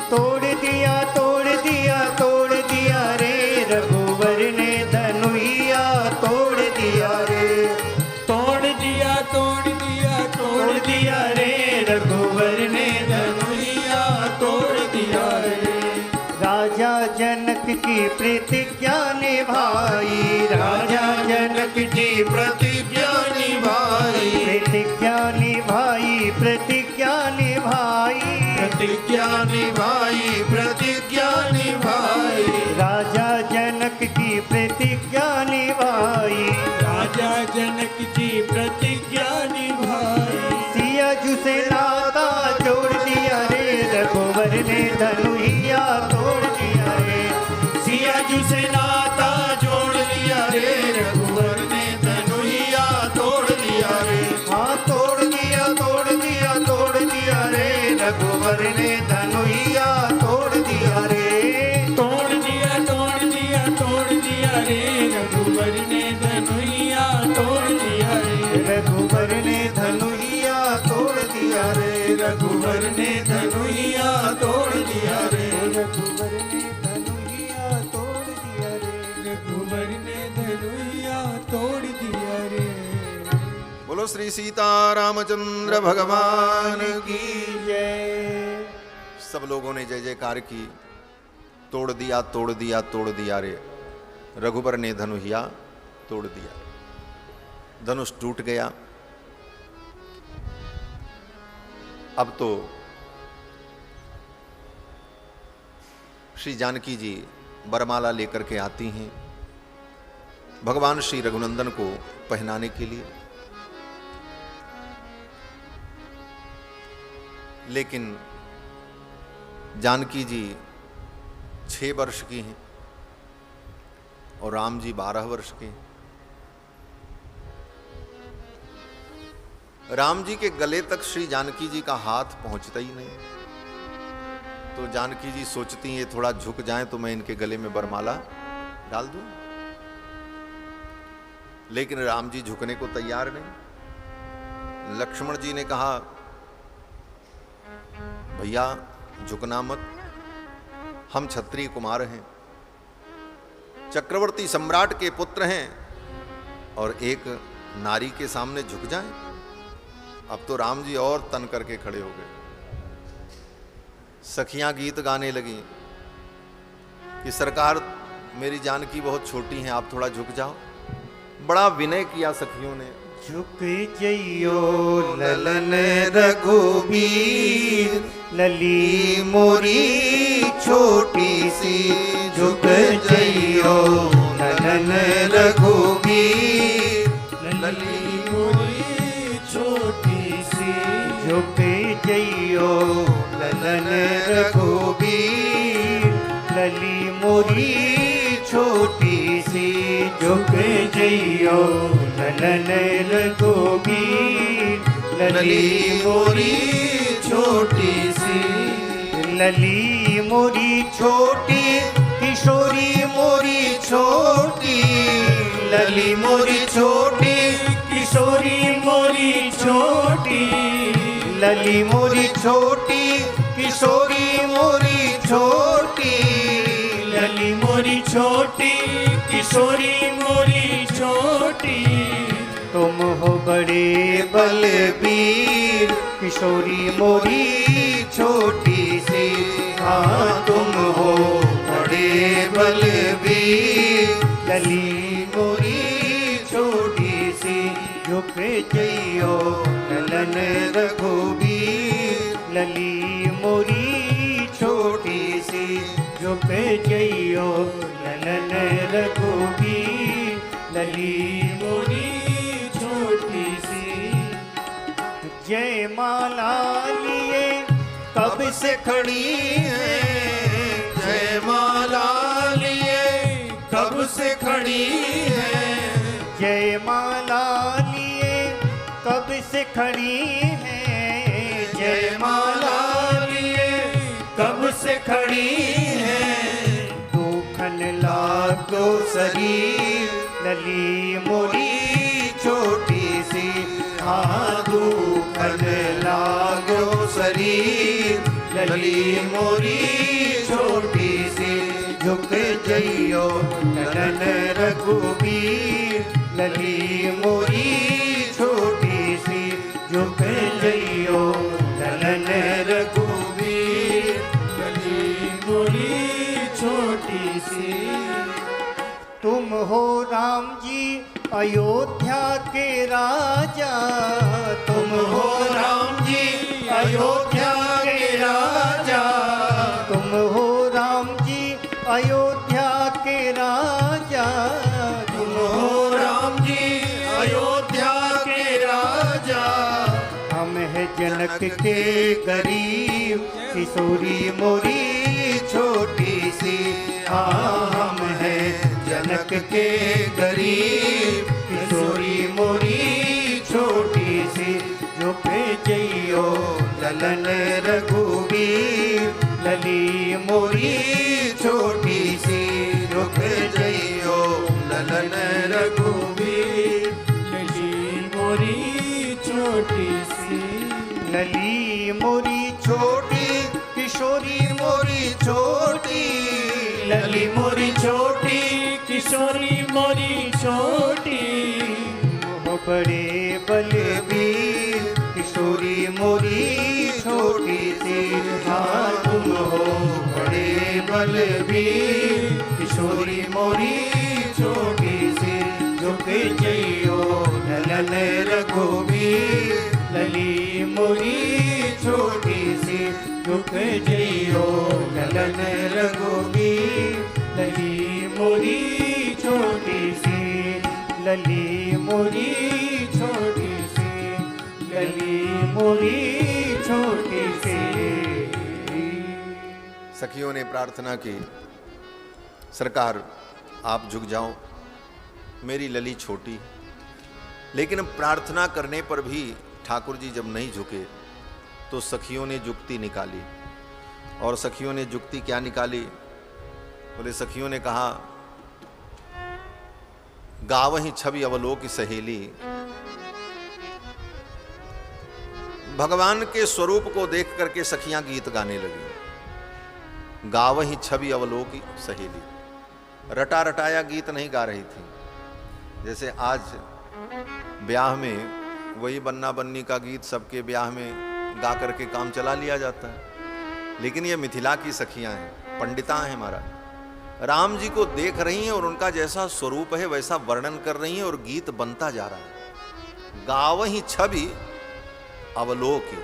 तोड़ दिया तोड़ दिया तोड़ दिया रे, रघुबर ने धनुहिया तोड़ दिया रे। तोड़ दिया तोड़ दिया तोड़ दिया रे, रघुबर ने धनुहिया तोड़ दिया रे। राजा जनक की प्रतिज्ञा निभाई, राजा जनक की प्रतिज्ञा निभाई, प्रतिज्ञा निभाई प्रतिज्ञा निभाई, प्रतिज्ञा निभाई प्रतिज्ञा निभाई। राजा जनक की प्रतिज्ञा निभाई, राजा जनक की प्रतिज्ञा निभाई। सिया जू से नाता जोड़ दिया रे, रघुबर ने धनुहिया तोड़ दिया रे। सिया जू से नाता जोड़ दिया रे, रघुबर ने धनुहिया तोड़ दिया रे। हाँ, तोड़ दिया तोड़ दिया तोड़ दिया रे, रघुबर ने धनुहिया तोड़ दिया रे। तोड़ दिया तोड़ दिया तोड़ दिया रे, रघुबर ने धनुहिया तोड़ दिया रे। रघुबर ने धनुहिया तोड़ दिया रे, रघुबर ने धनुहिया तोड़ दिया रे। रघुबर ने धनुहिया तोड़ दिया रे, रघुबर ने धनुहिया तोड़ दिया रे। बोलो श्री सीता रामचंद्र भगवान की। जय। सब लोगों ने जय जयकार की। तोड़ दिया तोड़ दिया तोड़ दिया रे, रघुबर ने धनुहिया तोड़ दिया। धनुष टूट गया। अब तो श्री जानकी जी बरमाला लेकर के आती हैं भगवान श्री रघुनंदन को पहनाने के लिए। लेकिन जानकी जी 6 वर्ष की हैं और राम जी 12 वर्ष के। राम जी के गले तक श्री जानकी जी का हाथ पहुंचता ही नहीं। तो जानकी जी सोचती हैं थोड़ा झुक जाएं तो मैं इनके गले में बरमाला डाल दूं। लेकिन राम जी झुकने को तैयार नहीं। लक्ष्मण जी ने कहा भैया झुकना मत, हम क्षत्रिय कुमार हैं, चक्रवर्ती सम्राट के पुत्र हैं और एक नारी के सामने झुक जाएं। अब तो राम जी और तन करके खड़े हो गए। सखियां गीत गाने लगी कि सरकार मेरी जानकी बहुत छोटी हैं, आप थोड़ा झुक जाओ। बड़ा विनय किया सखियों ने। झुक जइयो ललन रघुबीर, लली मोरी छोटी सी, झुक जइयो ललन रघुबीर, लली मोरी छोटी सी, झुक जइयो ललन रघुबीर, लली मोरी छोटी सी, झुक जइयो ललन रघुबीर, लली मोरी छोटी सी, लली मोरी छोटी, किशोरी मोरी छोटी, लली मोरी छोटी, किशोरी मोरी छोटी, लली मोरी छोटी, किशोरी मोरी छोटी, लली मोरी छोटी, किशोरी मोरी छोटी, तुम हो बड़े बलबीर, किशोरी मोरी छोटी सी, हाँ तुम हो बड़े बलबीर, लली मोरी छोटी सी, झुक जइयो ललन रघुबीर, लली मोरी छोटी सी, झुक जइयो ललन रघुबीर, लली मोरी छोटी सी। जय माला लिए कब से खड़ी है, जय माला लिए कब से खड़ी है, जय माला लिए कब से खड़ी है, जय माला लिए कब से खड़ी है, दुखन लागो शरीर, लली मोरी छोटी सी, हाँ दुखन लागो शरीर, लली मोरी छोटी सी, झुक जइयो ललन रघुबीर, लली मोरी छोटी सी, झुक जइयो ललन रघुबीर, लली मोरी छोटी सी। तुम हो राम जी अयोध्या के राजा, तुम हो राम जी अयोध्या के राजा, तुम हो राम जी अयोध्या के राजा, तुम हो राम जी अयोध्या के राजा, हम है जनक के गरीब, किशोरी मोरी छोटी सी, हाँ हम है जनक के गरीब, किशोरी मोरी छोटी सी, झुक जइयो ललन रघुबीर, लली मोरी छोटी सी, झुक जइयो ललन रघुबीर, लली मोरी छोटी सी, लली मोरी छोटी, किशोरी मोरी छोटी, लली मोरी छोटी, किशोरी मोरी छोटी, हो बड़े बलबीर, किशोरी मोरी छोटी सी, हाँ तुम हो बड़े बलबीर, किशोरी मोरी छोटी सी, झुक जइयो ललन रघुबीर, लली मोरी छोटी सी, झुक जइयो ललन रघुबीर, लली मोरी छोटी सी, लली मोरी छोटी सी, लली मोरी छोटी सी। सखियों ने प्रार्थना की, सरकार आप झुक जाओ, मेरी लली छोटी। लेकिन प्रार्थना करने पर भी ठाकुर जी जब नहीं झुके तो सखियों ने जुक्ति निकाली। और सखियों ने जुक्ति क्या निकाली? बोले सखियों ने कहा, गावहीं छवि अवलोक सहेली, भगवान के स्वरूप को देख करके सखियां गीत गाने लगी। गावही छवि अवलोकी सहेली, रटा रटाया गीत नहीं गा रही थी। जैसे आज ब्याह में वही बन्ना बन्नी का गीत सबके ब्याह में गा करके काम चला लिया जाता है, लेकिन ये मिथिला की सखियां हैं, पंडिता हैं महाराज। राम जी को देख रही हैं और उनका जैसा स्वरूप है वैसा वर्णन कर रही हैं और गीत बनता जा रहा है। गावही छवि अवलोकी,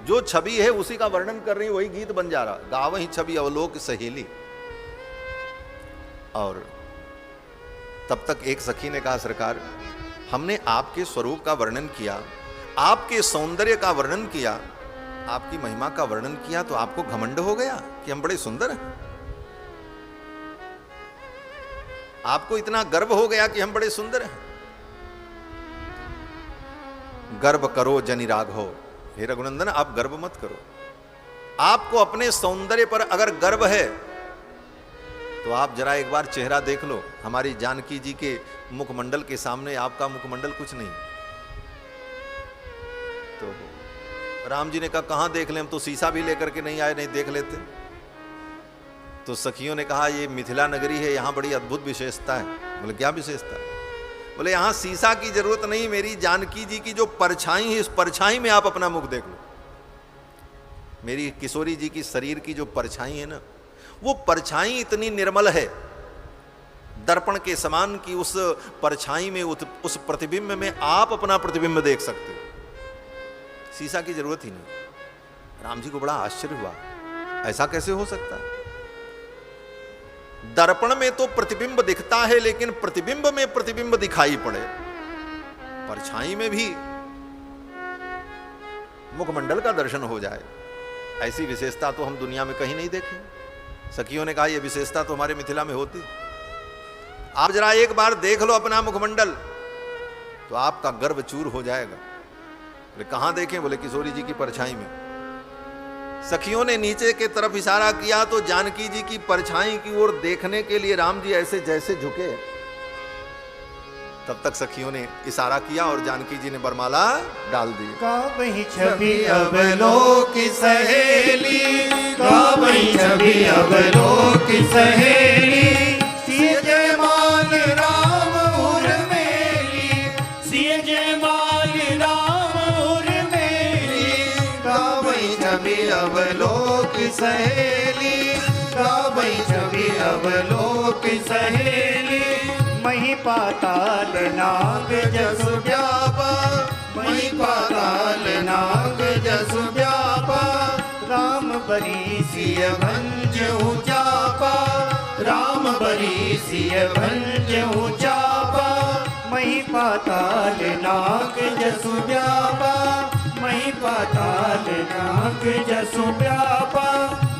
जो छवि है उसी का वर्णन कर रही, वही गीत बन जा रहा। गावही छवि अवलोक सहेली। और तब तक एक सखी ने कहा, सरकार हमने आपके स्वरूप का वर्णन किया, आपके सौंदर्य का वर्णन किया, आपकी महिमा का वर्णन किया, तो आपको घमंड हो गया कि हम बड़े सुंदर हैं? आपको इतना गर्व हो गया कि हम बड़े सुंदर हैं? गर्व करो जनि राघव, हे रघुनंदन आप गर्व मत करो। आपको अपने सौंदर्य पर अगर गर्व है तो आप जरा एक बार चेहरा देख लो। हमारी जानकी जी के मुखमंडल के सामने आपका मुखमंडल कुछ नहीं। तो राम जी ने कहा कहां देख लें, हम तो शीशा भी लेकर के नहीं आए, नहीं देख लेते। तो सखियों ने कहा ये मिथिला नगरी है, यहां बड़ी अद्भुत विशेषता है। बोले क्या विशेषता है? बोले यहां शीशा की जरूरत नहीं, मेरी जानकी जी की जो परछाई है, इस परछाई में आप अपना मुख देख लो। मेरी किशोरी जी की शरीर की जो परछाई है ना, वो परछाई इतनी निर्मल है दर्पण के समान कि उस परछाई में, उस प्रतिबिंब में आप अपना प्रतिबिंब देख सकते हो। शीशा की जरूरत ही नहीं। राम जी को बड़ा आश्चर्य हुआ, ऐसा कैसे हो सकता है? दर्पण में तो प्रतिबिंब दिखता है, लेकिन प्रतिबिंब में प्रतिबिंब दिखाई पड़े, परछाई में भी मुखमंडल का दर्शन हो जाए, ऐसी विशेषता तो हम दुनिया में कहीं नहीं देखे। सखियों ने कहा यह विशेषता तो हमारे मिथिला में होती। आप जरा एक बार देख लो अपना मुखमंडल, तो आपका गर्व चूर हो जाएगा। बोले कहां देखें? बोले किशोरी जी की परछाई में। सखियों ने नीचे के तरफ इशारा किया तो जानकी जी की परछाई की ओर देखने के लिए राम जी ऐसे जैसे झुके, तब तक सखियों ने इशारा किया और जानकी जी ने बरमाला डाल दी। गावही छवि अवलोक सहेली, गावही छवि अवलोक सहेली, सिय जयमाल राम उर्मिली, सिय जयमाल राम उर्मिली। गावही छवि अवलोक सहेली, गावही छवि अवलोक सहेली। मही पाताल नाग जसु व्यापा, मही पाताल नाग जसु व्यापा। राम बरी सिय भंज उचापा, राम बरी सिय भंज उचापा। मही पाताल नाग जसु व्यापा, मही पाताल नाग जसु व्यापा।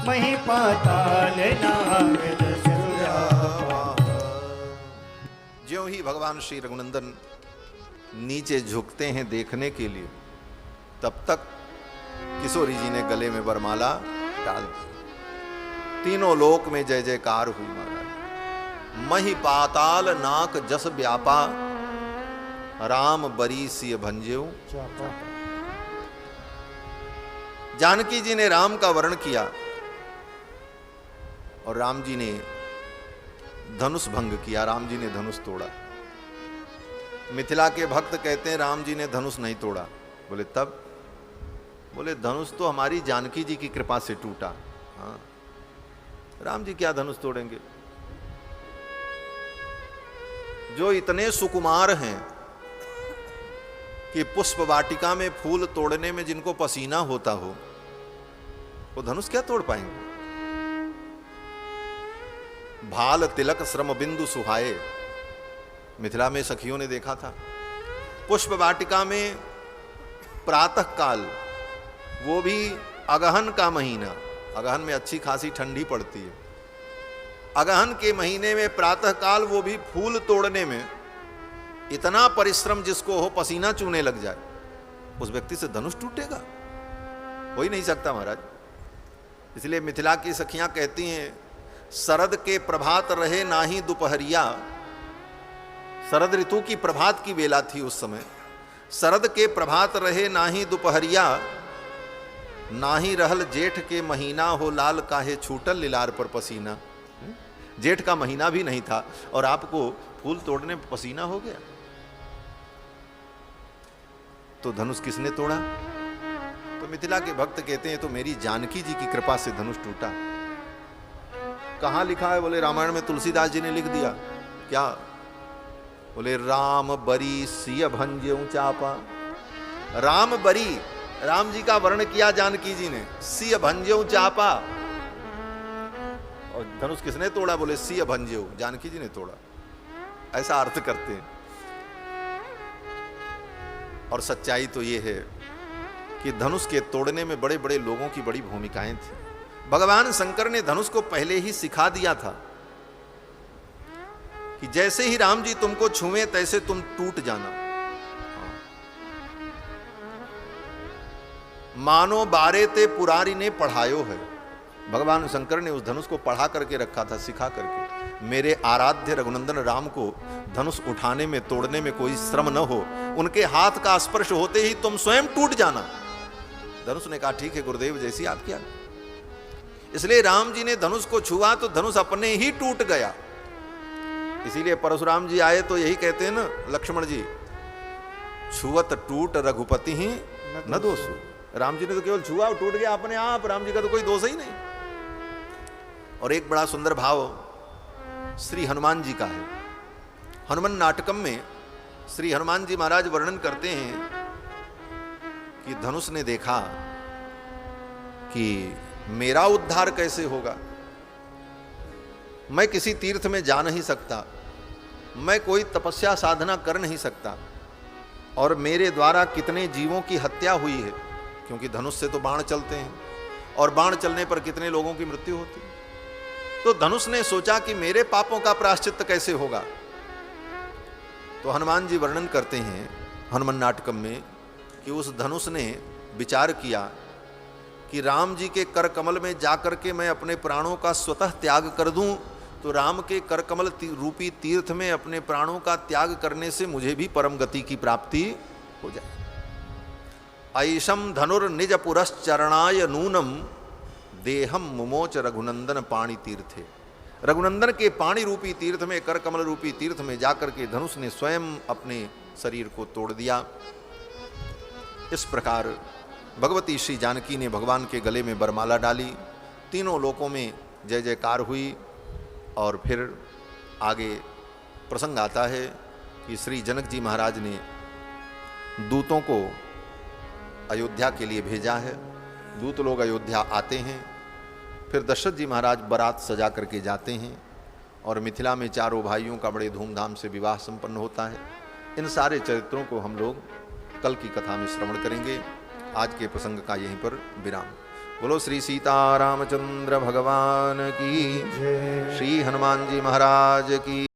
मही पाताल नाग जसु व्यापा। ज्यों ही भगवान श्री रघुनंदन नीचे झुकते हैं देखने के लिए, तब तक किशोरी जी ने गले में वरमाला डाल दी। तीनों लोक में जय जयकार हुई महाराज। मही पाताल नाक जस व्यापा, राम बरी सिय भंजेऊ। जानकी जी ने राम का वर्ण किया और राम जी ने धनुष भंग किया, राम जी ने धनुष तोड़ा। मिथिला के भक्त कहते हैं राम जी ने धनुष नहीं तोड़ा। बोले तब? बोले धनुष तो हमारी जानकी जी की कृपा से टूटा। हाँ, राम जी क्या धनुष तोड़ेंगे? जो इतने सुकुमार हैं कि पुष्प वाटिका में फूल तोड़ने में जिनको पसीना होता हो, वो धनुष क्या तोड़ पाएंगे? भाल तिलक श्रम बिंदु सुहाए, मिथिला में सखियों ने देखा था। पुष्प वाटिका में प्रातः काल, वो भी अगहन का महीना, अगहन में अच्छी खासी ठंडी पड़ती है, अगहन के महीने में प्रातः काल वो भी फूल तोड़ने में इतना परिश्रम जिसको हो पसीना चूने लग जाए, उस व्यक्ति से धनुष टूटेगा? हो ही नहीं सकता महाराज। इसलिए मिथिला की सखियां कहती हैं शरद के प्रभात रहे नाही दोपहरिया। शरद ऋतु की प्रभात की वेला थी उस समय, शरद के प्रभात रहे नाही दोपहरिया, नाही रहल जेठ के महीना, हो लाल काहे छूटल लिलार पर पसीना। जेठ का महीना भी नहीं था और आपको फूल तोड़ने में पसीना हो गया। तो धनुष किसने तोड़ा? तो मिथिला के भक्त कहते हैं तो मेरी जानकी जी की कृपा से धनुष टूटा। कहां लिखा है? बोले रामायण में तुलसीदास जी ने लिख दिया। क्या? बोले राम बरी सिय भंज्यऊ चापा। राम बरी, राम जी का वर्ण किया जानकी जी ने, सिय भंज्यऊ चापा। और धनुष किसने तोड़ा? बोले सिय भंज्यऊ, जानकी जी ने तोड़ा। ऐसा अर्थ करते हैं। और सच्चाई तो ये है कि धनुष के तोड़ने में बड़े बड़े लोगों की बड़ी भूमिकाएं थी। भगवान शंकर ने धनुष को पहले ही सिखा दिया था कि जैसे ही राम जी तुमको छुएं तैसे तुम टूट जाना। मानो बारे ते पुरारी ने पढ़ायो है। भगवान शंकर ने उस धनुष को पढ़ा करके रखा था, सिखा करके। मेरे आराध्य रघुनंदन राम को धनुष उठाने में, तोड़ने में कोई श्रम न हो, उनके हाथ का स्पर्श होते ही तुम स्वयं टूट जाना। धनुष ने कहा ठीक है गुरुदेव, जैसी आपकी आज्ञा। इसलिए राम जी ने धनुष को छुआ तो धनुष अपने ही टूट गया। इसीलिए परशुराम जी आए तो यही कहते हैं ना लक्ष्मण जी, छुअत टूट रघुपति ही न दोषु। राम जी ने तो केवल छुआ और टूट गया अपने आप, राम जी का तो कोई दोष ही नहीं। और एक बड़ा सुंदर भाव श्री हनुमान जी का है। हनुमान नाटकम में श्री हनुमान जी महाराज वर्णन करते हैं कि धनुष ने देखा कि मेरा उद्धार कैसे होगा। मैं किसी तीर्थ में जा नहीं सकता, मैं कोई तपस्या साधना कर नहीं सकता, और मेरे द्वारा कितने जीवों की हत्या हुई है, क्योंकि धनुष से तो बाण चलते हैं और बाण चलने पर कितने लोगों की मृत्यु होती है। तो धनुष ने सोचा कि मेरे पापों का प्रायश्चित्त कैसे होगा। तो हनुमान जी वर्णन करते हैं हनुमान नाटकम में कि उस धनुष ने विचार किया कि राम जी के कर कमल में जाकर के मैं अपने प्राणों का स्वतः त्याग कर दूं, तो राम के कर कमल रूपी तीर्थ में अपने प्राणों का त्याग करने से मुझे भी परम गति की प्राप्ति हो जाए। ऐशम धनुर निज पुरश्चरणाय नूनम देहम मुमोच रघुनंदन पाणी तीर्थे। रघुनंदन के पाणी रूपी तीर्थ में, कर कमल रूपी तीर्थ में जाकर के धनुष ने स्वयं अपने शरीर को तोड़ दिया। इस प्रकार भगवती श्री जानकी ने भगवान के गले में बरमाला डाली, तीनों लोकों में जय जयकार हुई। और फिर आगे प्रसंग आता है कि श्री जनक जी महाराज ने दूतों को अयोध्या के लिए भेजा है। दूत लोग अयोध्या आते हैं, फिर दशरथ जी महाराज बारात सजा करके जाते हैं और मिथिला में चारों भाइयों का बड़े धूमधाम से विवाह संपन्न होता है। इन सारे चरित्रों को हम लोग कल की कथा में श्रवण करेंगे। आज के प्रसंग का यहीं पर विराम। बोलो श्री सीता रामचंद्र भगवान की, श्री हनुमान जी महाराज की।